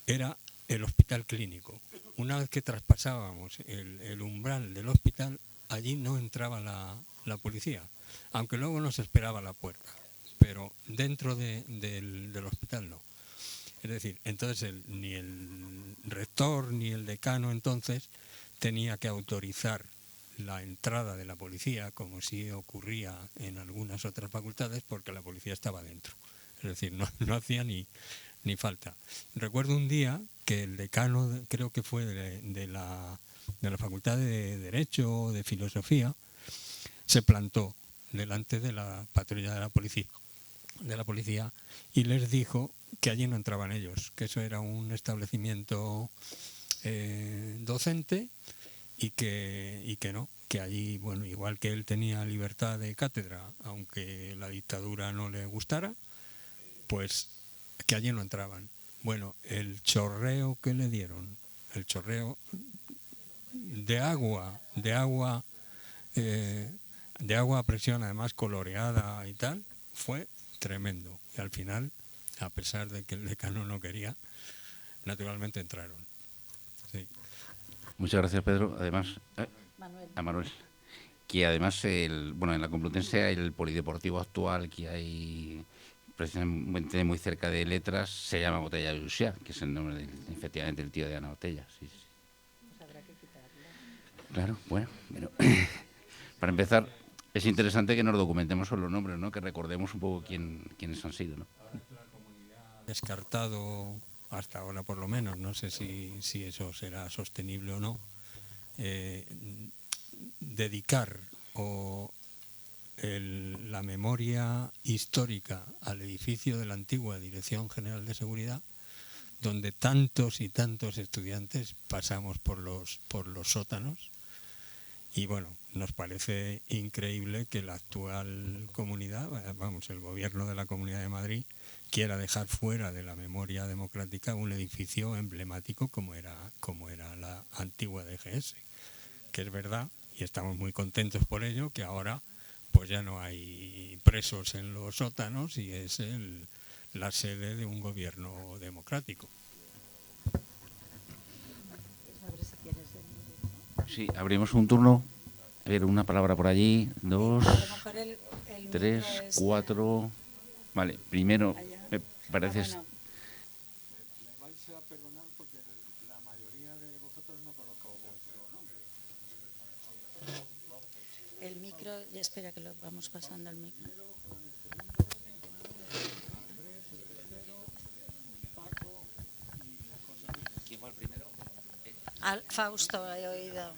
era el hospital clínico. Una vez que traspasábamos el umbral del hospital, allí no entraba la policía, aunque luego nos esperaba a la puerta, pero dentro del hospital no. Es decir, entonces ni el rector ni el decano entonces tenía que autorizar la entrada de la policía, como sí ocurría en algunas otras facultades, porque la policía estaba dentro. Es decir, no hacía ni falta. Recuerdo un día que el decano, creo que fue de la Facultad de Derecho o de Filosofía, se plantó delante de la patrulla de la policía y les dijo que allí no entraban ellos, que eso era un establecimiento docente y que no, que allí, bueno, igual que él tenía libertad de cátedra, aunque la dictadura no le gustara, pues que allí no entraban. Bueno, el chorreo que le dieron, el chorreo de agua a presión, además coloreada y tal, fue tremendo. Y al final, a pesar de que el decano no quería, naturalmente entraron. Sí. Muchas gracias, Pedro. Además, a Manuel, que además, en la Complutense, el polideportivo actual que hay precisamente muy cerca de Letras se llama Botella Llucià, que es el nombre efectivamente del tío de Ana Botella. Sí. Pues habrá que quitarlo. Claro, bueno. Para empezar, es interesante que nos documentemos sobre los nombres, ¿no? Que recordemos un poco quiénes han sido, ¿no? Descartado hasta ahora, por lo menos, no sé si eso será sostenible o no, dedicar la memoria histórica al edificio de la antigua Dirección General de Seguridad, donde tantos y tantos estudiantes pasamos por los sótanos Y bueno, nos parece increíble que la actual comunidad, vamos, el gobierno de la Comunidad de Madrid, quiera dejar fuera de la memoria democrática un edificio emblemático como era la antigua DGS, que es verdad, y estamos muy contentos por ello, que ahora pues ya no hay presos en los sótanos y es la sede de un gobierno democrático. Sí, abrimos un turno. A ver, una palabra por allí, 2, 3, 4. Vale, primero, me parece... bueno. Me vais a perdonar porque la mayoría de vosotros no conozco vuestro nombre. El micro, ya espera que lo vamos pasando el micro. ¿Quién fue el primero? Fausto, he oído.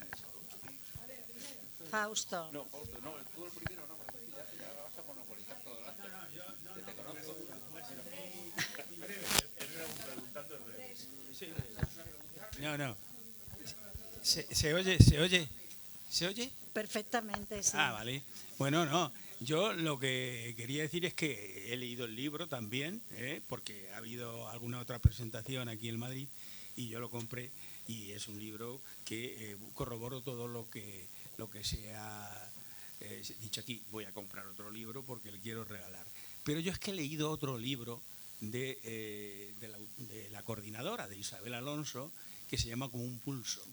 Fausto. No, Fausto, no, tú el primero no, porque ya vas a monopolizar todo el acto. Que te conozco. No. ¿Se oye? ¿Se oye? ¿Se oye? Perfectamente, sí. Ah, vale. Bueno, no. Yo lo que quería decir es que he leído el libro también, porque ha habido alguna otra presentación aquí en Madrid y yo lo compré y es un libro que corroboro todo lo que se ha dicho aquí. Voy a comprar otro libro porque le quiero regalar. Pero yo es que he leído otro libro de la coordinadora, de Isabel Alonso, que se llama Como un pulso.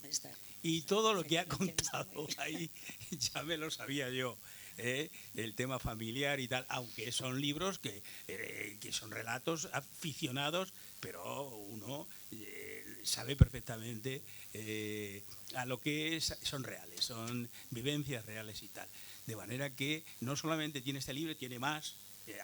Y todo lo que ha contado ahí ya me lo sabía yo. El tema familiar y tal, aunque son libros que son relatos aficionados, pero uno sabe perfectamente a lo que son reales, son vivencias reales y tal. De manera que no solamente tiene este libro, tiene más,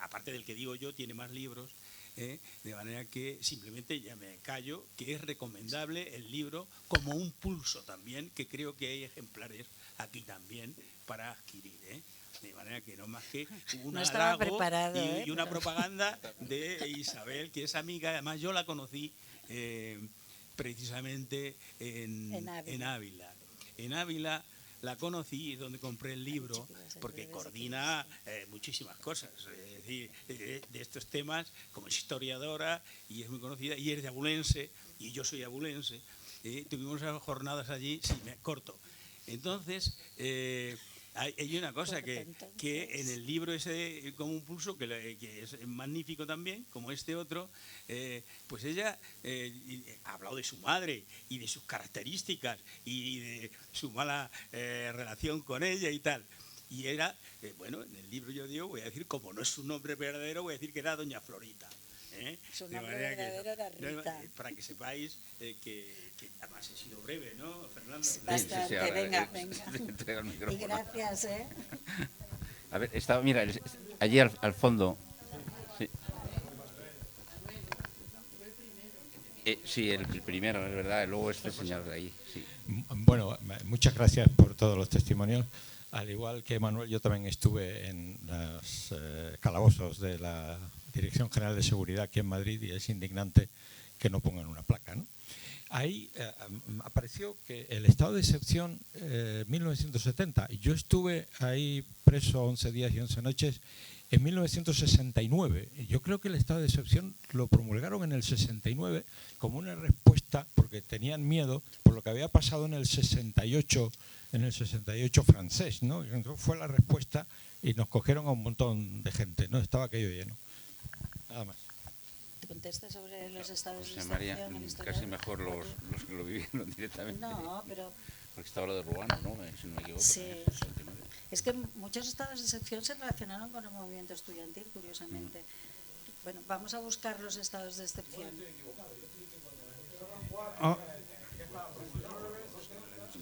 aparte del que digo yo, tiene más libros. De manera que simplemente ya me callo, que es recomendable el libro Como un pulso también, que creo que hay ejemplares aquí también para adquirir. De manera que no más que un no estaba halago preparado, y una propaganda de Isabel, que es amiga. Además yo la conocí precisamente en Ávila. En Ávila la conocí, donde compré el libro, porque coordina muchísimas cosas, es decir, de estos temas, como es historiadora y es muy conocida, y es de Abulense, y yo soy abulense. Tuvimos unas jornadas allí, sí, me corto. Entonces, hay una cosa que en el libro ese Como un pulso, que es magnífico también, como este otro, pues ella ha hablado de su madre y de sus características y de su mala relación con ella y tal. Y era, bueno, en el libro yo digo, voy a decir, como no es su nombre verdadero, voy a decir que era Doña Florita. Su nombre verdadero era Rita. Para que sepáis que además he sido breve, ¿no, Fernando? Bastante, Sí, ahora, venga. entrega el micrófono. Y gracias, A ver, estaba, mira, allí al fondo. Sí. Sí, el primero, es verdad, luego este señor de ahí. Sí. Bueno, muchas gracias por todos los testimonios. Al igual que Manuel, yo también estuve en los calabozos de la Dirección General de Seguridad aquí en Madrid y es indignante que no pongan una placa, ¿no? Ahí apareció que el estado de excepción 1970, y yo estuve ahí preso 11 días y 11 noches en 1969. Yo creo que el estado de excepción lo promulgaron en el 69 como una respuesta, porque tenían miedo por lo que había pasado en el 68 francés, ¿no? Entonces fue la respuesta y nos cogieron a un montón de gente, ¿no? Estaba aquello lleno. Nada más. ¿Te contestas sobre los estados de José María, excepción? casi mejor los que lo vivieron directamente. No, pero... Porque estaba lo de Ruano, ¿no? Si no me equivoco. Sí, en el 69. Es que muchos estados de excepción se relacionaron con el movimiento estudiantil, curiosamente. Bueno, vamos a buscar los estados de excepción.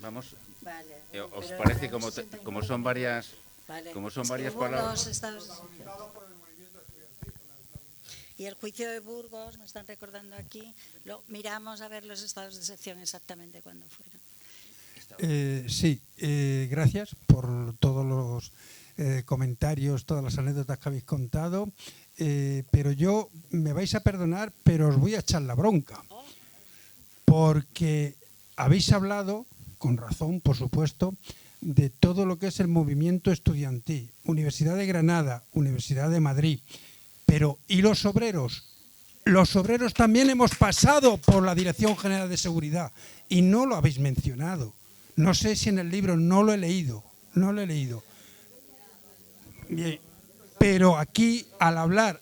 Vamos. Vale. ¿Os Pero parece en como 69? son varias, Vale. como son Es que varias hubo palabras? dos estados de excepción. Y el juicio de Burgos, me están recordando aquí, lo miramos a ver los estados de excepción exactamente cuándo fueron. Sí, gracias por todos los comentarios, todas las anécdotas que habéis contado, pero yo, me vais a perdonar, pero os voy a echar la bronca, porque habéis hablado, con razón, por supuesto, de todo lo que es el movimiento estudiantil, Universidad de Granada, Universidad de Madrid, pero ¿y los obreros? Los obreros también hemos pasado por la Dirección General de Seguridad y no lo habéis mencionado. No sé si en el libro no lo he leído. Bien, pero aquí al hablar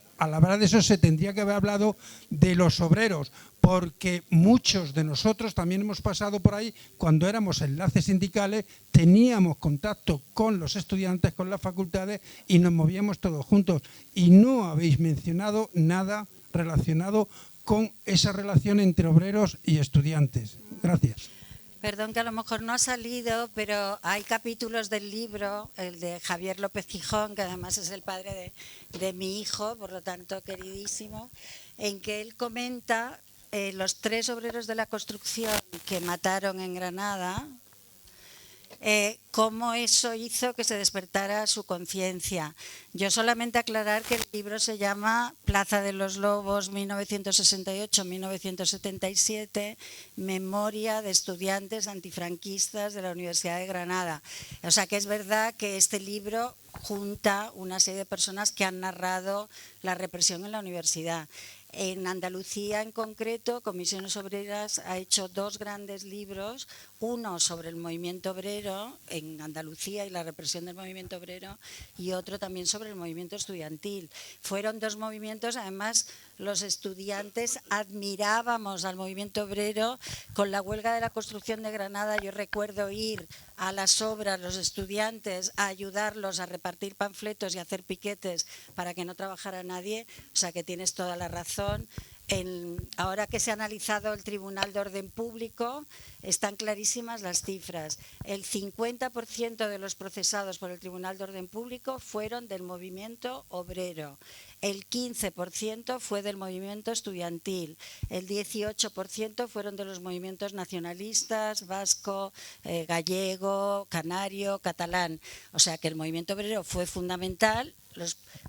de eso se tendría que haber hablado de los obreros, porque muchos de nosotros también hemos pasado por ahí cuando éramos enlaces sindicales, teníamos contacto con los estudiantes, con las facultades y nos movíamos todos juntos. Y no habéis mencionado nada relacionado con esa relación entre obreros y estudiantes. Gracias. Perdón que a lo mejor no ha salido, pero hay capítulos del libro, el de Javier López Gijón, que además es el padre de mi hijo, por lo tanto queridísimo, en que él comenta los 3 obreros de la construcción que mataron en Granada, cómo eso hizo que se despertara su conciencia. Yo solamente aclarar que el libro se llama Plaza de los Lobos 1968-1977, Memoria de estudiantes antifranquistas de la Universidad de Granada. O sea que es verdad que este libro junta una serie de personas que han narrado la represión en la universidad. En Andalucía, en concreto, Comisiones Obreras ha hecho 2 grandes libros, uno sobre el movimiento obrero en Andalucía y la represión del movimiento obrero, y otro también sobre el movimiento estudiantil. Fueron 2 movimientos, además los estudiantes admirábamos al movimiento obrero. Con la huelga de la construcción de Granada yo recuerdo ir a las obras, los estudiantes, a ayudarlos a repartir panfletos y a hacer piquetes para que no trabajara nadie. O sea que tienes toda la razón. Ahora que se ha analizado el Tribunal de Orden Público, están clarísimas las cifras. El 50% de los procesados por el Tribunal de Orden Público fueron del movimiento obrero. El 15% fue del movimiento estudiantil, el 18% fueron de los movimientos nacionalistas, vasco, gallego, canario, catalán. O sea que el movimiento obrero fue fundamental.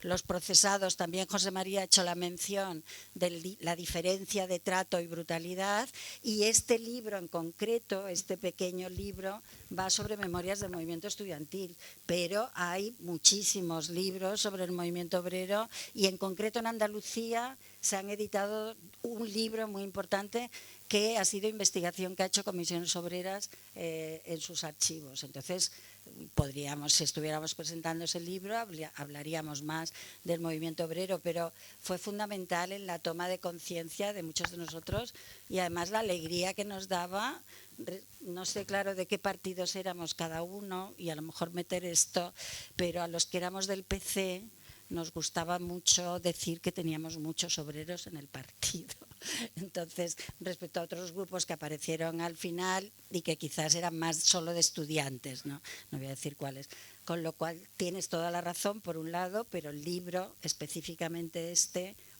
Los procesados, también José María ha hecho la mención de la diferencia de trato y brutalidad, y este libro en concreto, este pequeño libro, va sobre memorias del movimiento estudiantil, pero hay muchísimos libros sobre el movimiento obrero y en concreto en Andalucía se han editado un libro muy importante que ha sido investigación que ha hecho Comisiones Obreras en sus archivos. Entonces, podríamos, si estuviéramos presentando ese libro, hablaríamos más del movimiento obrero, pero fue fundamental en la toma de conciencia de muchos de nosotros y además la alegría que nos daba. No sé claro de qué partidos éramos cada uno y a lo mejor meter esto, pero a los que éramos del PC nos gustaba mucho decir que teníamos muchos obreros en el partido. Entonces, respecto a otros grupos que aparecieron al final y que quizás eran más solo de estudiantes, no voy a decir cuáles. Con lo cual tienes toda la razón por un lado, pero el libro, específicamente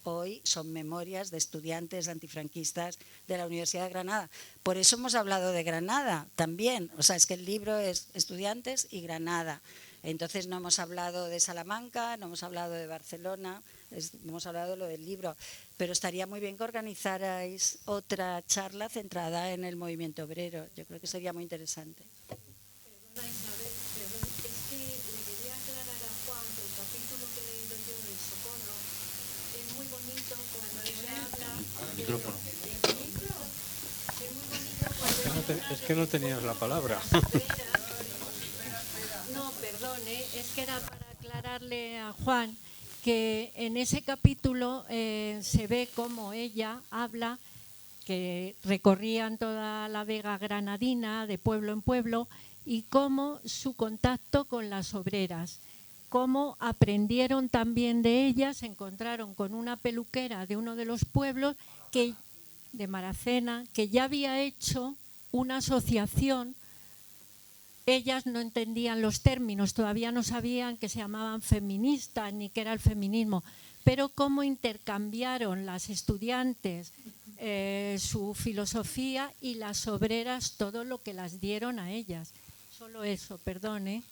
hoy, son memorias de estudiantes antifranquistas de la Universidad de Granada. Por eso hemos hablado de Granada también. O sea, es que el libro es estudiantes y Granada. Entonces no hemos hablado de Salamanca, no hemos hablado de Barcelona, hemos hablado de lo del libro. Pero estaría muy bien que organizarais otra charla centrada en el movimiento obrero. Yo creo que sería muy interesante. Perdona, Isabel, es que le quería aclarar a Juan que el capítulo que he leído yo del Socorro es muy bonito cuando ella habla... Micrófono. Es que no tenías la palabra. No, perdone, es que era para aclararle a Juan que en ese capítulo se ve cómo ella habla, que recorrían toda la Vega granadina de pueblo en pueblo, y cómo su contacto con las obreras, cómo aprendieron también de ellas, se encontraron con una peluquera de uno de los pueblos de Maracena, que ya había hecho una asociación. Ellas no entendían los términos, todavía no sabían que se llamaban feministas ni qué era el feminismo, pero cómo intercambiaron las estudiantes su filosofía y las obreras todo lo que las dieron a ellas. Solo eso, perdone.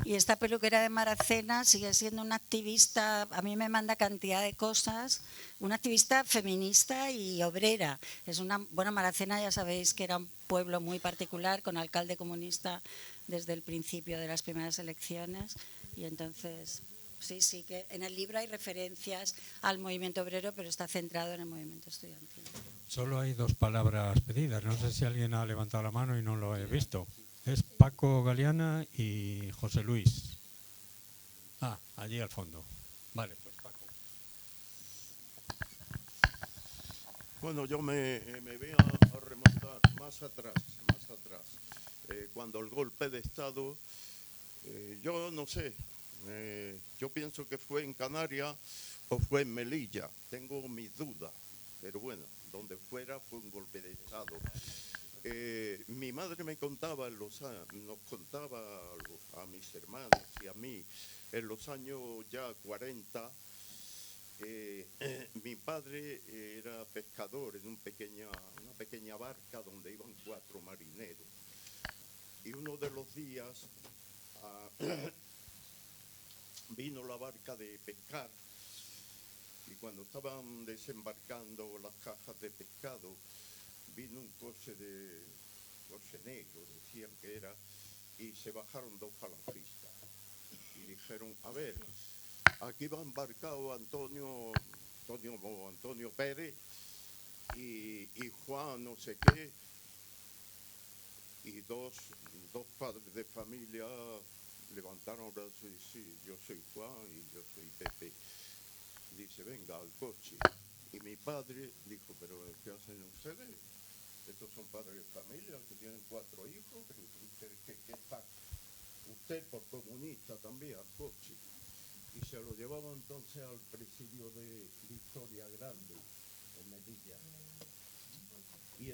Y esta peluquera de Maracena sigue siendo una activista, a mí me manda cantidad de cosas, una activista feminista y obrera. Bueno, Maracena ya sabéis que era un pueblo muy particular, con alcalde comunista desde el principio de las primeras elecciones. Y entonces, sí, que en el libro hay referencias al movimiento obrero, pero está centrado en el movimiento estudiantil. Solo hay 2 palabras pedidas. No sé si alguien ha levantado la mano y no lo he visto. Es Paco Galeana y José Luis. Allí al fondo. Vale, pues Paco. Bueno, yo me voy a remontar más atrás. Cuando el golpe de Estado, yo no sé, yo pienso que fue en Canarias o fue en Melilla. Tengo mis dudas, pero bueno, donde fuera fue un golpe de Estado. Mi madre nos contaba a mis hermanos y a mí en los años ya 40. Mi padre era pescador en una pequeña barca donde iban 4 marineros. Y uno de los días vino la barca de pescar, y cuando estaban desembarcando las cajas de pescado, vino un coche negro, decían que era, y se bajaron 2 falangistas. Y dijeron, a ver, aquí va embarcado Antonio Pérez y Juan no sé qué, y dos padres de familia levantaron el brazo y sí, yo soy Juan y yo soy Pepe. Dice, venga al coche. Y mi padre dijo, pero ¿qué hacen ustedes? Estos son padres de familia que tienen 4 hijos, pero ¿qué está? Usted por comunista también al coche. Y se lo llevaba entonces al presidio de Victoria Grande, en Melilla. Y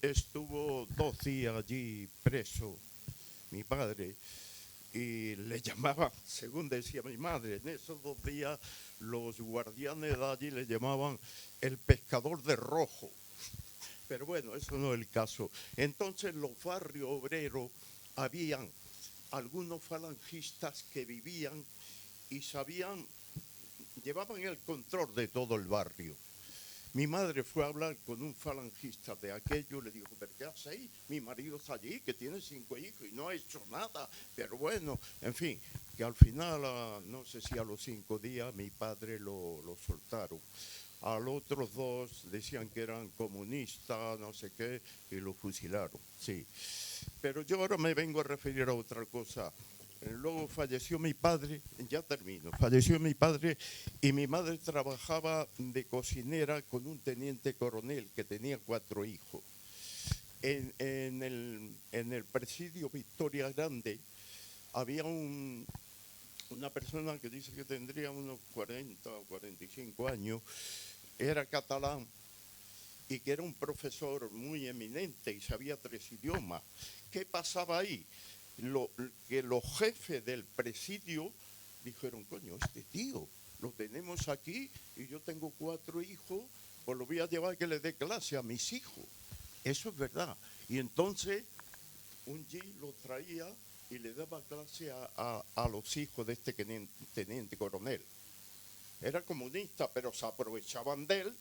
estuvo 2 días allí preso, mi padre, y le llamaban, según decía mi madre, en esos 2 días los guardianes de allí le llamaban el pescador de rojo. Pero bueno, eso no es el caso. Entonces en los barrios obreros habían algunos falangistas que vivían y llevaban el control de todo el barrio. Mi madre fue a hablar con un falangista de aquello, le dijo, ¿pero qué hacéis? Mi marido está allí, que tiene 5 hijos y no ha hecho nada. Pero bueno, en fin, que al final, no sé si a los 5 días, mi padre lo soltaron. A los otros 2 decían que eran comunistas, no sé qué, y lo fusilaron, sí. Pero yo ahora me vengo a referir a otra cosa. Luego falleció mi padre, ya termino, falleció mi padre y mi madre trabajaba de cocinera con un teniente coronel que tenía 4 hijos. En el presidio Victoria Grande había una persona que dice que tendría unos 40 o 45 años, era catalán y que era un profesor muy eminente y sabía 3 idiomas. ¿Qué pasaba ahí? Que los jefes del presidio dijeron, coño, este tío lo tenemos aquí y yo tengo 4 hijos, pues lo voy a llevar que le dé clase a mis hijos. Eso es verdad. Y entonces un G lo traía y le daba clase a los hijos de este teniente coronel. Era comunista, pero se aprovechaban de él.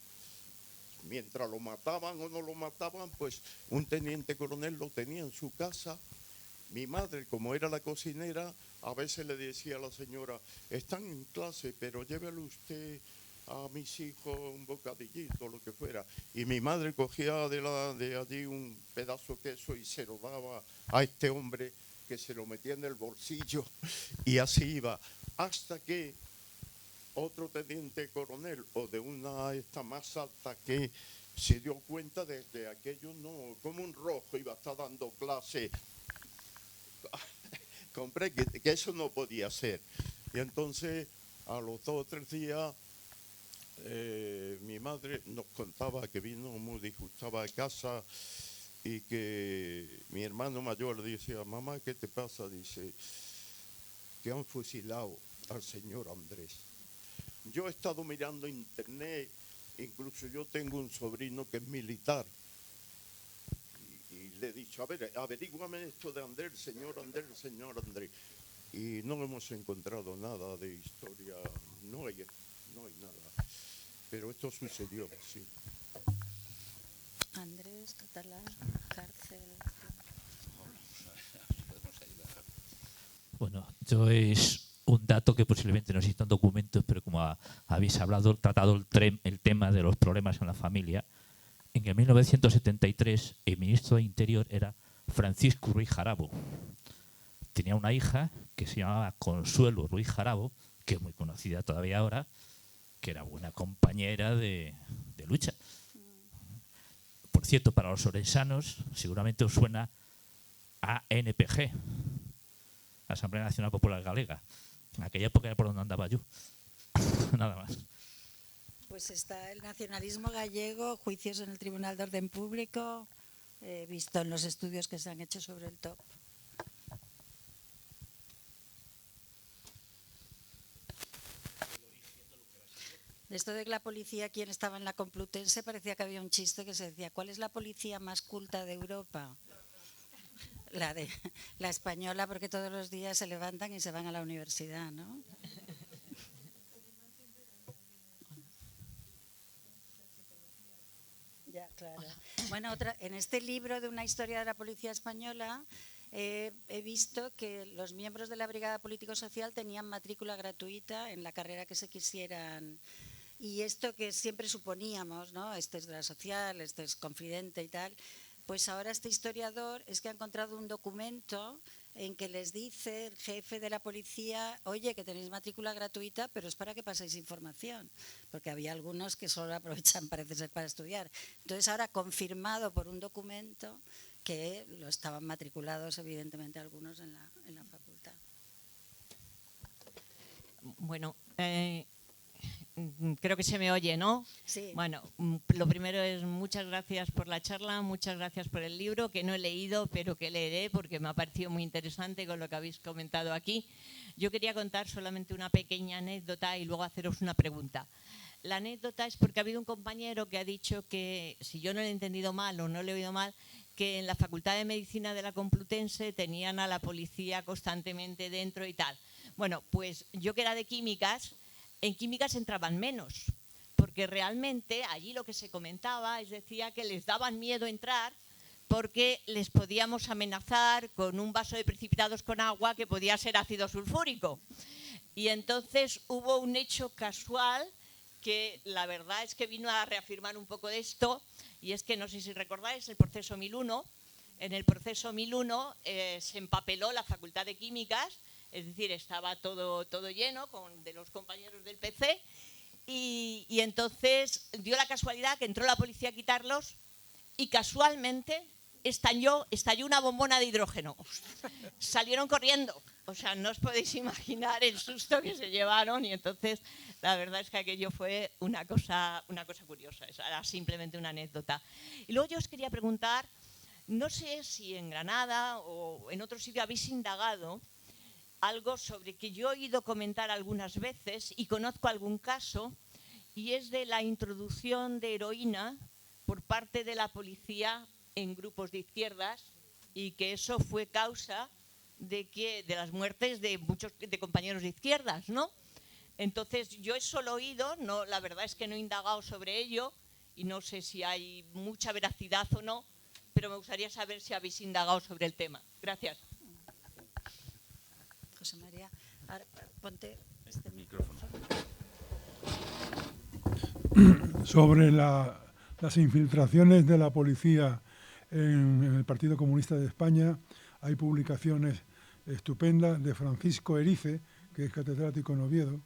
Mientras lo mataban o no lo mataban, pues un teniente coronel lo tenía en su casa. Mi madre, como era la cocinera, a veces le decía a la señora, están en clase, pero llévele usted a mis hijos un bocadillito, lo que fuera. Y mi madre cogía de allí un pedazo de queso y se lo daba a este hombre, que se lo metía en el bolsillo, y así iba. Hasta que otro teniente coronel, o de una esta más alta, que se dio cuenta de aquello, no, como un rojo iba a estar dando clase. Compré que eso no podía ser. Y entonces, a los 2 o 3 días, mi madre nos contaba que vino muy disgustada a casa y que mi hermano mayor le decía, mamá, ¿qué te pasa? Dice, que han fusilado al señor Andrés. Yo he estado mirando internet, incluso yo tengo un sobrino que es militar. Y le he dicho, a ver, averíguame esto de Andrés, el señor Andrés. y no hemos encontrado nada de historia, no hay nada. Pero esto sucedió, sí. Andrés, catalán, cárcel. Bueno, yo es un dato que posiblemente no exista en documentos, pero como habéis tratado el tema de los problemas en la familia, en el 1973 el ministro de Interior era Francisco Ruiz Jarabo. Tenía una hija que se llamaba Consuelo Ruiz Jarabo, que es muy conocida todavía ahora, que era buena compañera de lucha. Por cierto, para los orensanos seguramente os suena ANPG, Asamblea Nacional Popular Galega. En aquella época era por donde andaba yo. Nada más. Pues está el nacionalismo gallego, juicios en el Tribunal de Orden Público, visto en los estudios que se han hecho sobre el TOP. De esto de la policía, quien estaba en la Complutense, parecía que había un chiste que se decía: ¿cuál es la policía más culta de Europa? La española, porque todos los días se levantan y se van a la universidad, ¿no? Ya, claro. Bueno, en este libro de una historia de la policía española he visto que los miembros de la Brigada Político-Social tenían matrícula gratuita en la carrera que se quisieran. Y esto que siempre suponíamos, ¿no? Este es de la social, este es confidente y tal. Pues ahora este historiador es que ha encontrado un documento en que les dice el jefe de la policía: oye, que tenéis matrícula gratuita, pero es para que paséis información, porque había algunos que solo aprovechan, parece ser, para estudiar. Entonces ahora confirmado por un documento que lo estaban matriculados evidentemente algunos en la facultad. Bueno, creo que se me oye, ¿no? Sí. Bueno, lo primero es muchas gracias por la charla, muchas gracias por el libro, que no he leído, pero que leeré porque me ha parecido muy interesante con lo que habéis comentado aquí. Yo quería contar solamente una pequeña anécdota y luego haceros una pregunta. La anécdota es porque ha habido un compañero que ha dicho que, si yo no lo he entendido mal o no lo he oído mal, que en la Facultad de Medicina de la Complutense tenían a la policía constantemente dentro y tal. Bueno, pues yo que era de químicas, en químicas entraban menos, porque realmente allí lo que se comentaba es decía que les daban miedo entrar porque les podíamos amenazar con un vaso de precipitados con agua que podía ser ácido sulfúrico. Y entonces hubo un hecho casual que la verdad es que vino a reafirmar un poco de esto, y es que no sé si recordáis el proceso 1001. En el proceso 1001 se empapeló la Facultad de Químicas, es decir, estaba todo lleno de los compañeros del PC, y entonces dio la casualidad que entró la policía a quitarlos y casualmente estalló una bombona de hidrógeno. Salieron corriendo, o sea, no os podéis imaginar el susto que se llevaron, y entonces la verdad es que aquello fue una cosa curiosa, era simplemente una anécdota. Y luego yo os quería preguntar, no sé si en Granada o en otro sitio habéis indagado algo sobre que yo he oído comentar algunas veces y conozco algún caso, y es de la introducción de heroína por parte de la policía en grupos de izquierdas, y que eso fue causa de las muertes de muchos compañeros de izquierdas, ¿no? Entonces yo eso lo he oído, no, la verdad es que no he indagado sobre ello y no sé si hay mucha veracidad o no, pero me gustaría saber si habéis indagado sobre el tema. Gracias. José María, ahora, ponte este micrófono. Sobre las infiltraciones de la policía en el Partido Comunista de España, hay publicaciones estupendas de Francisco Erice, que es catedrático en Oviedo,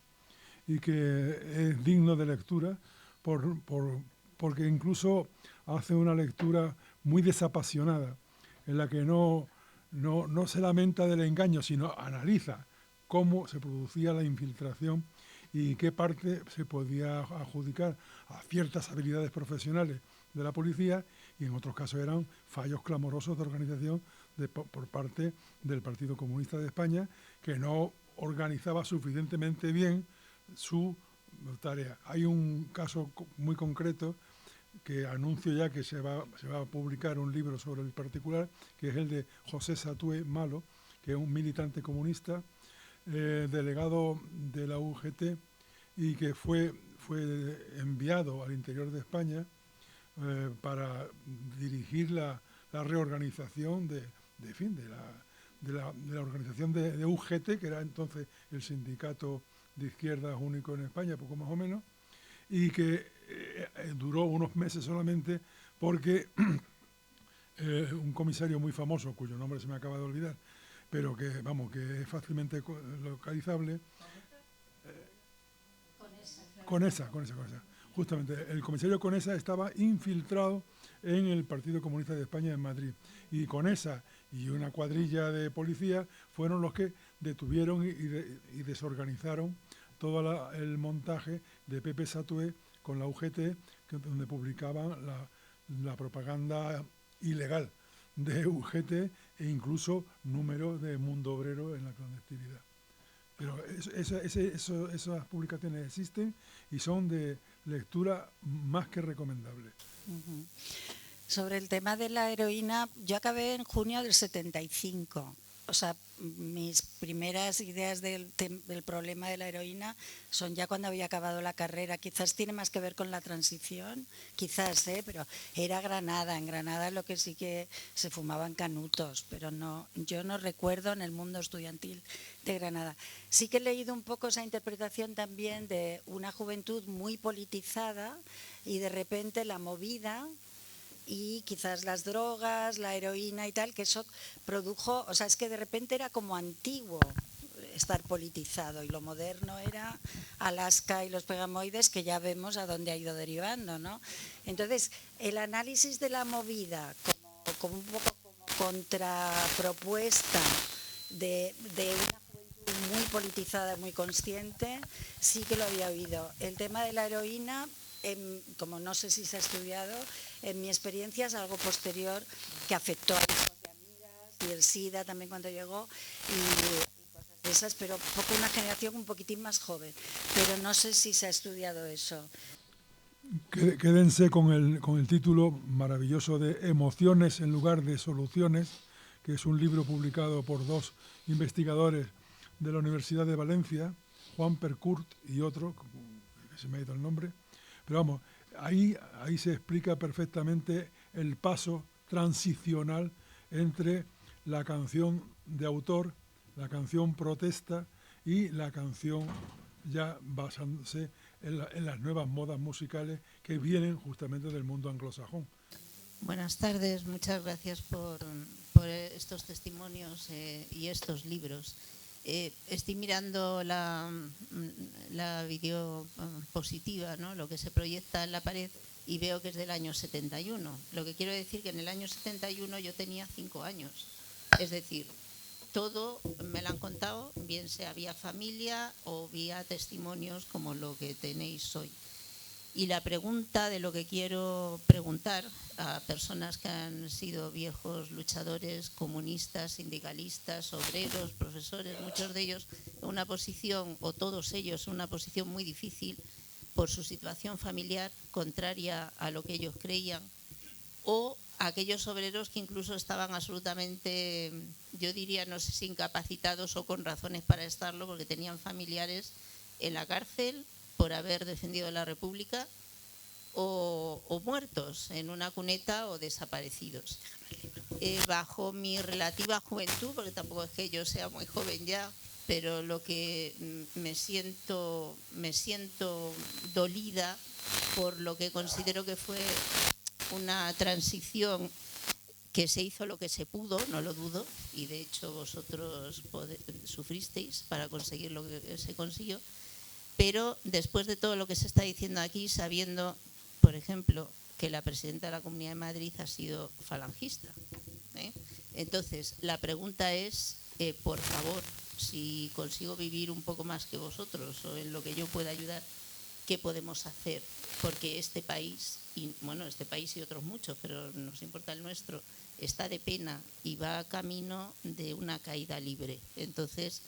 y que es digno de lectura porque incluso hace una lectura muy desapasionada, en la que no se lamenta del engaño, sino analiza cómo se producía la infiltración y qué parte se podía adjudicar a ciertas habilidades profesionales de la policía, y en otros casos eran fallos clamorosos de organización por parte del Partido Comunista de España, que no organizaba suficientemente bien su tarea. Hay un caso muy concreto que anuncio ya que se va a publicar un libro sobre el particular, que es el de José Satúe Malo, que es un militante comunista delegado de la UGT y que fue enviado al interior de España para dirigir la reorganización de la organización de UGT, que era entonces el sindicato de izquierdas único en España, poco más o menos, y que duró unos meses solamente porque un comisario muy famoso, cuyo nombre se me acaba de olvidar, pero que, vamos, que es fácilmente localizable. Conesa. Justamente, el comisario Conesa estaba infiltrado en el Partido Comunista de España en Madrid. Y Conesa y una cuadrilla de policías fueron los que detuvieron y desorganizaron todo el montaje de Pepe Satué con la UGT, donde publicaban la propaganda ilegal de UGT e incluso números de Mundo Obrero en la clandestinidad. Pero esas publicaciones existen y son de lectura más que recomendable. Sobre el tema de la heroína, yo acabé en junio del 75. O sea, mis primeras ideas del problema de la heroína son ya cuando había acabado la carrera. Quizás tiene más que ver con la transición, quizás, pero era Granada. En Granada lo que sí que se fumaban canutos, pero no, yo no recuerdo en el mundo estudiantil de Granada. Sí que he leído un poco esa interpretación también de una juventud muy politizada y de repente la movida y quizás las drogas, la heroína y tal, que eso produjo, o sea, es que de repente era como antiguo estar politizado y lo moderno era Alaska y los pegamoides, que ya vemos a dónde ha ido derivando, ¿no? Entonces, el análisis de la movida como un poco como contrapropuesta de una juventud muy politizada, muy consciente, sí que lo había oído. El tema de la heroína, como no sé si se ha estudiado, en mi experiencia es algo posterior que afectó a hijos de amigas y el SIDA también cuando llegó y cosas de esas, pero poco una generación un poquitín más joven, pero no sé si se ha estudiado eso. Quédense con el título maravilloso de Emociones en lugar de soluciones, que es un libro publicado por dos investigadores de la Universidad de Valencia, Juan Percurt y otro, que se me ha ido el nombre. Pero vamos, ahí se explica perfectamente el paso transicional entre la canción de autor, la canción protesta y la canción ya basándose en las nuevas modas musicales que vienen justamente del mundo anglosajón. Buenas tardes, muchas gracias por estos testimonios y estos libros. Estoy mirando la videopositiva, ¿no? Lo que se proyecta en la pared, y veo que es del año 71. Lo que quiero decir que en el año 71 yo tenía 5 años. Es decir, todo me lo han contado, bien sea vía familia o vía testimonios como lo que tenéis hoy. Y la pregunta de lo que quiero preguntar a personas que han sido viejos luchadores, comunistas, sindicalistas, obreros, profesores, muchos de ellos en una posición, o todos ellos en una posición muy difícil por su situación familiar contraria a lo que ellos creían, o aquellos obreros que incluso estaban absolutamente, yo diría, no sé si incapacitados o con razones para estarlo, porque tenían familiares en la cárcel por haber defendido la República, o muertos en una cuneta o desaparecidos. Bajo mi relativa juventud, porque tampoco es que yo sea muy joven ya, pero lo que me siento dolida por lo que considero que fue una transición que se hizo lo que se pudo, no lo dudo, y de hecho vosotros sufristeis para conseguir lo que se consiguió. Pero después de todo lo que se está diciendo aquí, sabiendo, por ejemplo, que la presidenta de la Comunidad de Madrid ha sido falangista, entonces la pregunta es, por favor, si consigo vivir un poco más que vosotros o en lo que yo pueda ayudar, ¿qué podemos hacer? Porque este país, y bueno, este país y otros muchos, pero nos importa el nuestro, está de pena y va camino de una caída libre. Entonces,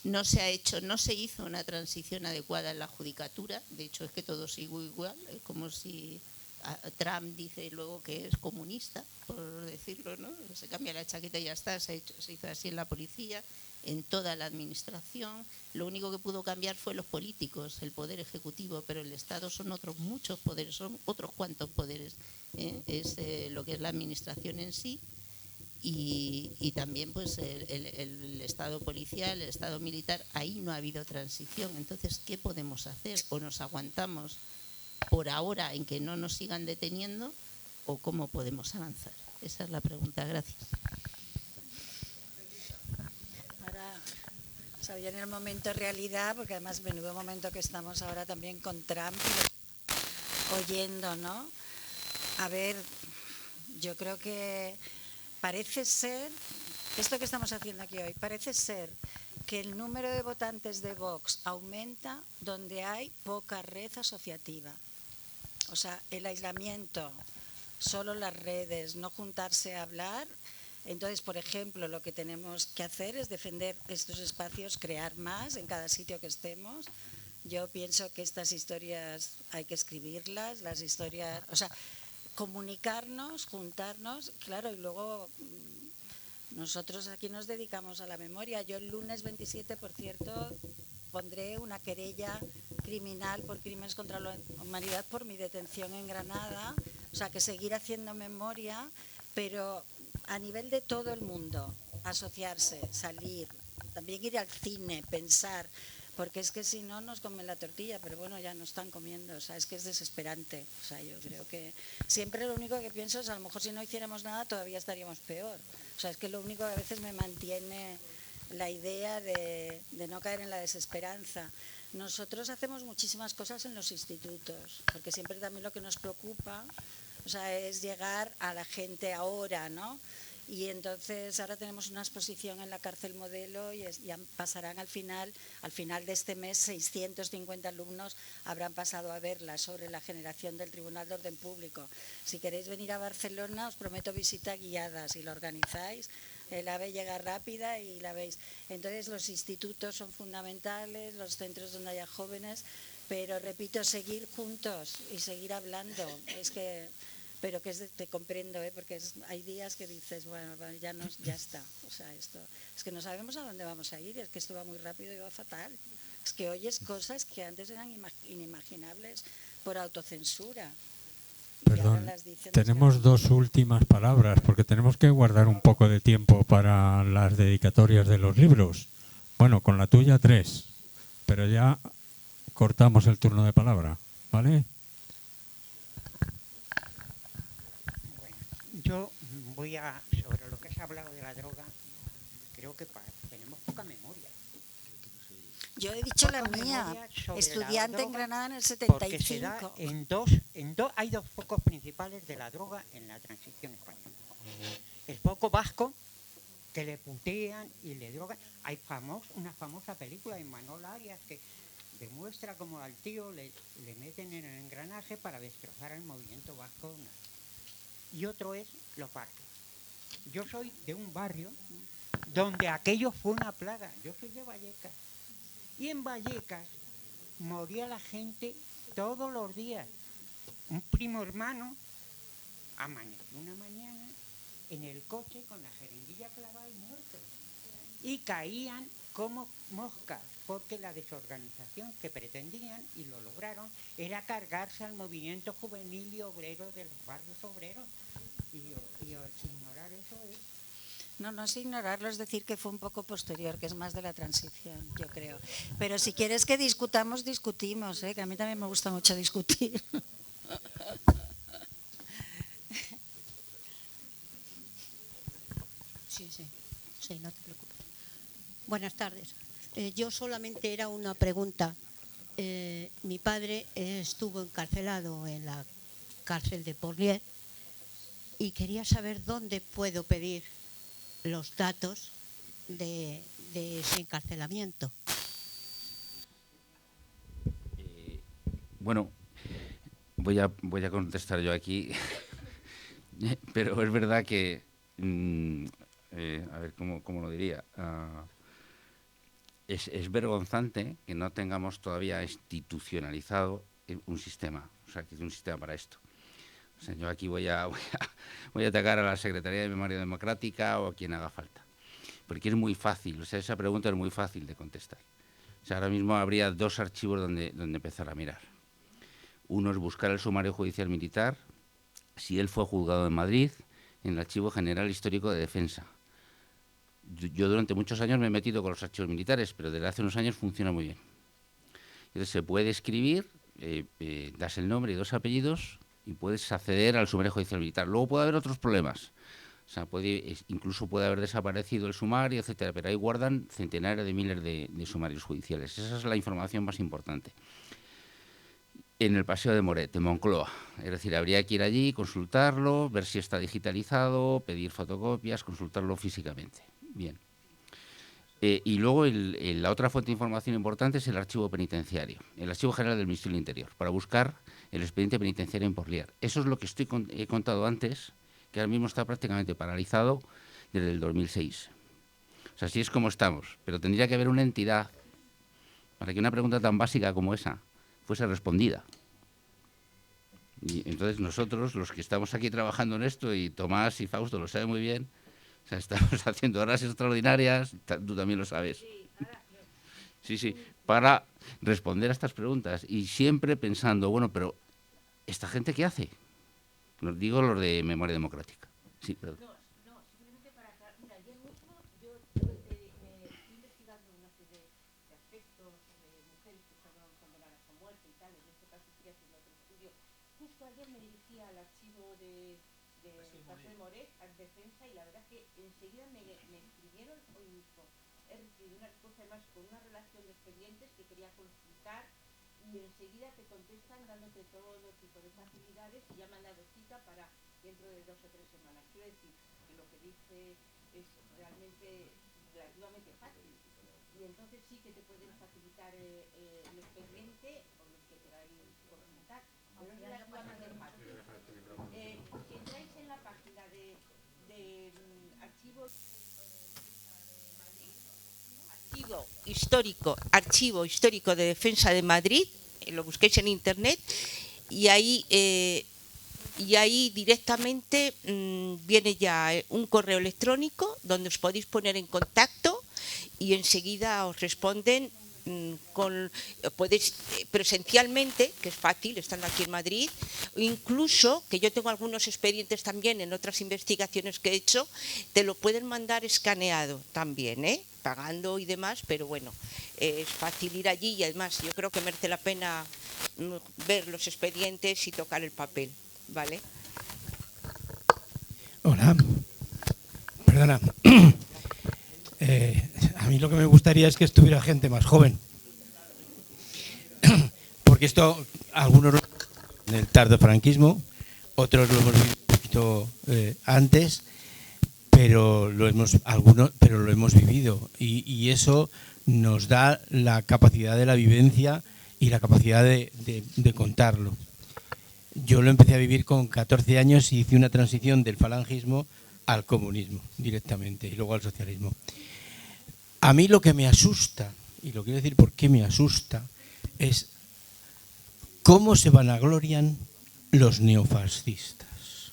no se hizo una transición adecuada en la judicatura. De hecho, es que todo sigue igual, es como si Trump dice luego que es comunista, por decirlo, ¿no? Se cambia la chaqueta y ya está, se hizo así en la policía, en toda la administración. Lo único que pudo cambiar fue los políticos, el poder ejecutivo, pero el Estado son otros muchos poderes, son otros cuantos poderes. Es lo que es la administración en sí. Y también pues el Estado policial, el Estado militar, ahí no ha habido transición. Entonces, ¿qué podemos hacer? ¿O nos aguantamos por ahora en que no nos sigan deteniendo o cómo podemos avanzar? Esa es la pregunta. Gracias. Ahora, o sea, viene el momento realidad, porque además menudo momento que estamos ahora también con Trump oyendo, ¿no? A ver, yo creo que parece ser, esto que estamos haciendo aquí hoy, parece ser que el número de votantes de Vox aumenta donde hay poca red asociativa. O sea, el aislamiento, solo las redes, no juntarse a hablar. Entonces, por ejemplo, lo que tenemos que hacer es defender estos espacios, crear más en cada sitio que estemos. Yo pienso que estas historias hay que escribirlas, las historias, o sea, comunicarnos, juntarnos, claro, y luego nosotros aquí nos dedicamos a la memoria. Yo el lunes 27, por cierto, pondré una querella criminal por crímenes contra la humanidad por mi detención en Granada. O sea, que seguir haciendo memoria, pero a nivel de todo el mundo, asociarse, salir, también ir al cine, pensar, porque es que si no nos comen la tortilla, pero bueno, ya nos están comiendo, o sea, es que es desesperante. O sea, yo creo que siempre lo único que pienso es a lo mejor si no hiciéramos nada todavía estaríamos peor. O sea, es que lo único que a veces me mantiene la idea de no caer en la desesperanza. Nosotros hacemos muchísimas cosas en los institutos, porque siempre también lo que nos preocupa, o sea, es llegar a la gente ahora, ¿no? Y entonces ahora tenemos una exposición en la cárcel modelo y pasarán al final de este mes 650 alumnos habrán pasado a verla, sobre la generación del Tribunal de Orden Público. Si queréis venir a Barcelona os prometo visita guiada, si lo organizáis. El AVE llega rápida y la veis. Entonces los institutos son fundamentales, los centros donde haya jóvenes, pero repito, seguir juntos y seguir hablando. Pero que te comprendo, porque hay días que dices, bueno, ya está. O sea, esto es que no sabemos a dónde vamos a ir, es que esto va muy rápido y va fatal. Es que oyes cosas que antes eran inimaginables por autocensura. Perdón, tenemos dos últimas palabras, porque tenemos que guardar un poco de tiempo para las dedicatorias de los libros. Bueno, con la tuya 3, pero ya cortamos el turno de palabra, ¿vale? Yo sobre lo que se ha hablado de la droga, creo que tenemos poca memoria. Yo he dicho la mía, estudiante en Granada en el 75. Porque se da hay dos focos principales de la droga en la transición española. El foco vasco, que le putean y le drogan. Hay una famosa película de Manol Arias que demuestra cómo al tío le meten en el engranaje para destrozar el movimiento vasco. Y otro es los barrios. Yo soy de un barrio donde aquello fue una plaga. Yo soy de Vallecas. Y en Vallecas moría la gente todos los días. Un primo hermano amaneció una mañana en el coche con la jeringuilla clavada y muerto. Y caían como moscas, porque la desorganización que pretendían, y lo lograron, era cargarse al movimiento juvenil y obrero de los barrios obreros. Y ignorar eso es... No es ignorarlo, es decir que fue un poco posterior, que es más de la transición, yo creo. Pero si quieres que discutamos, discutimos, que a mí también me gusta mucho discutir. Sí, no te preocupes. Buenas tardes. Yo solamente era una pregunta. Mi padre estuvo encarcelado en la cárcel de Porlier y quería saber dónde puedo pedir los datos de ese encarcelamiento. Bueno, voy a contestar yo aquí, pero es verdad que, a ver, ¿cómo lo diría? Es vergonzante que no tengamos todavía institucionalizado un sistema, o sea, que es un sistema para esto. O sea, yo aquí voy a atacar a la Secretaría de Memoria Democrática o a quien haga falta. Porque es muy fácil, o sea, esa pregunta es muy fácil de contestar. O sea, ahora mismo habría dos archivos donde empezar a mirar. Uno es buscar el sumario judicial militar, si él fue juzgado en Madrid, en el Archivo General Histórico de Defensa. Yo durante muchos años me he metido con los archivos militares, pero desde hace unos años funciona muy bien. Entonces se puede escribir, das el nombre y dos apellidos y puedes acceder al sumario judicial militar. Luego puede haber otros problemas. O sea, incluso puede haber desaparecido el sumario, etcétera, pero ahí guardan centenares de miles de sumarios judiciales. Esa es la información más importante. En el Paseo de Moret, en Moncloa. Es decir, habría que ir allí, consultarlo, ver si está digitalizado, pedir fotocopias, consultarlo físicamente. Bien. Y luego la otra fuente de información importante es el archivo penitenciario, el Archivo General del Ministerio del Interior, para buscar el expediente penitenciario en Porlier. Eso es lo que he contado antes, que ahora mismo está prácticamente paralizado desde el 2006. O sea, así es como estamos, pero tendría que haber una entidad para que una pregunta tan básica como esa fuese respondida. Y entonces nosotros, los que estamos aquí trabajando en esto, y Tomás y Fausto lo saben muy bien, o sea, estamos haciendo horas extraordinarias, tú también lo sabes. Sí, para responder a estas preguntas y siempre pensando, bueno, pero ¿esta gente qué hace? Los digo los de Memoria Democrática. Sí, perdón. No, simplemente para aclarar. Mira, ayer mismo yo estoy investigando una serie de aspectos de mujeres que fueron condenadas a muerte y tal, en este caso estoy haciendo otro estudio. Justo ayer me dirigí al archivo de Paseo de Moret, a Defensa, y la verdad que enseguida me escribieron hoy mismo. He recibido una respuesta además con una relación de expedientes que quería consultar y enseguida te contestan dándote todo tipo de facilidades y ya me han dado cita para dentro de 2 o 3 semanas. Quiero decir que lo que dice es realmente relativamente fácil y entonces sí que te pueden facilitar el expediente o los que queráis consultar, pero es relativamente fácil. Si entráis en la página de archivo histórico de Defensa de Madrid, lo busquéis en internet y ahí directamente viene ya un correo electrónico donde os podéis poner en contacto y enseguida os responden podéis presencialmente, que es fácil, estando aquí en Madrid, o incluso, que yo tengo algunos expedientes también en otras investigaciones que he hecho, te lo pueden mandar escaneado también, pagando y demás, pero bueno, es fácil ir allí y además yo creo que merece la pena ver los expedientes y tocar el papel, ¿vale? Hola, perdona. A mí lo que me gustaría es que estuviera gente más joven, porque esto, algunos en el tardofranquismo, otros lo hemos vivido un poquito antes, pero lo hemos vivido y eso nos da la capacidad de la vivencia y la capacidad de contarlo. Yo lo empecé a vivir con 14 años y hice una transición del falangismo al comunismo directamente y luego al socialismo. A mí lo que me asusta, y lo quiero decir por qué me asusta, es cómo se vanaglorian los neofascistas.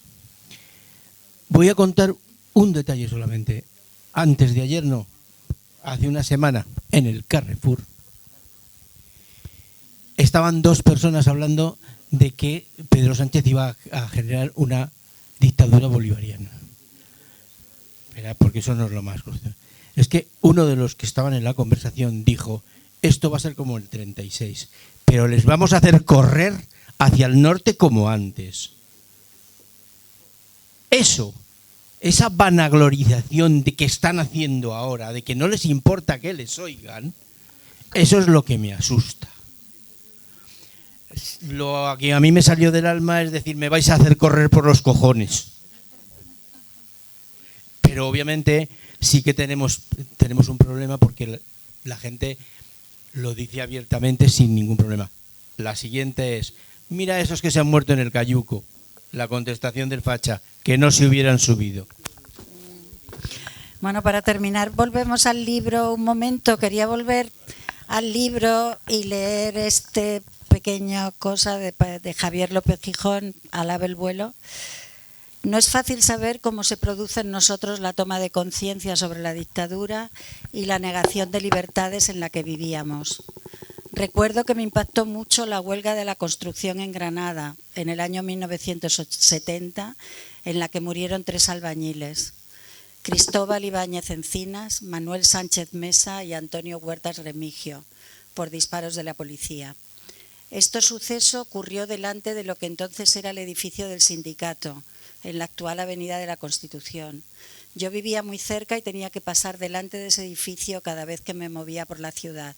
Voy a contar un detalle solamente. Antes de ayer, no, hace una semana, en el Carrefour, estaban 2 personas hablando de que Pedro Sánchez iba a generar una dictadura bolivariana. Espera, porque eso no es lo más justo. Es que uno de los que estaban en la conversación dijo, esto va a ser como el 36, pero les vamos a hacer correr hacia el norte como antes. Esa vanaglorización de que están haciendo ahora, de que no les importa que les oigan, eso es lo que me asusta. Lo que a mí me salió del alma es decir, me vais a hacer correr por los cojones. Pero obviamente sí que tenemos un problema porque la gente lo dice abiertamente sin ningún problema. La siguiente es, mira esos que se han muerto en el Cayuco. La contestación del facha, que no se hubieran subido. Bueno, para terminar, volvemos al libro un momento. Quería volver al libro y leer este pequeña cosa de Javier López Gijón, Alaba el vuelo. No es fácil saber cómo se produce en nosotros la toma de conciencia sobre la dictadura y la negación de libertades en la que vivíamos. Recuerdo que me impactó mucho la huelga de la construcción en Granada en el año 1970, en la que murieron 3 albañiles: Cristóbal Ibáñez Encinas, Manuel Sánchez Mesa y Antonio Huertas Remigio, por disparos de la policía. Este suceso ocurrió delante de lo que entonces era el edificio del sindicato, en la actual Avenida de la Constitución. Yo vivía muy cerca y tenía que pasar delante de ese edificio cada vez que me movía por la ciudad.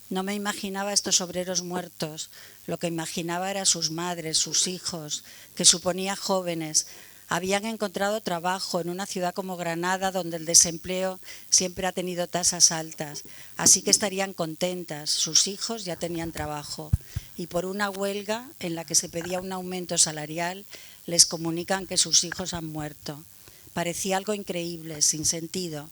No me imaginaba a estos obreros muertos, lo que imaginaba era sus madres, sus hijos, que suponía jóvenes. Habían encontrado trabajo en una ciudad como Granada, donde el desempleo siempre ha tenido tasas altas, así que estarían contentas, sus hijos ya tenían trabajo. Y por una huelga en la que se pedía un aumento salarial, les comunican que sus hijos han muerto. Parecía algo increíble, sin sentido.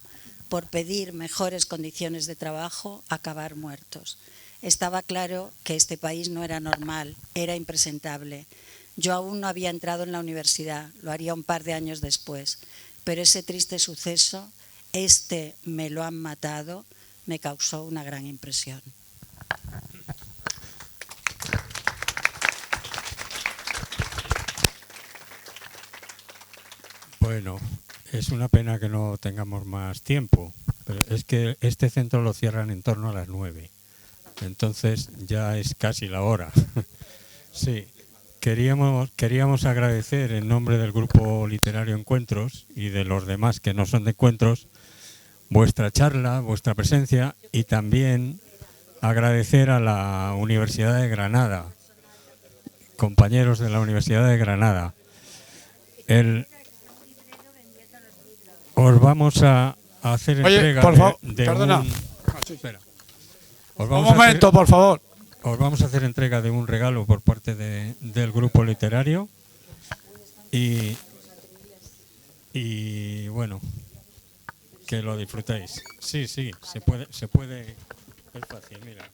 Por pedir mejores condiciones de trabajo, acabar muertos. Estaba claro que este país no era normal, era impresentable. Yo aún no había entrado en la universidad, lo haría un par de años después, pero ese triste suceso, me lo han matado, me causó una gran impresión. Bueno, es una pena que no tengamos más tiempo, pero es que este centro lo cierran en torno a las 9, entonces ya es casi la hora. Sí, queríamos agradecer en nombre del Grupo Literario Encuentros y de los demás que no son de Encuentros vuestra charla, vuestra presencia, y también agradecer a la Universidad de Granada, compañeros de la Universidad de Granada. Os vamos a hacer entrega por favor, de perdona. Espera. Un momento, por favor. Os vamos a hacer entrega de un regalo por parte del grupo literario y bueno, que lo disfrutéis. Sí, se puede, es fácil, mira.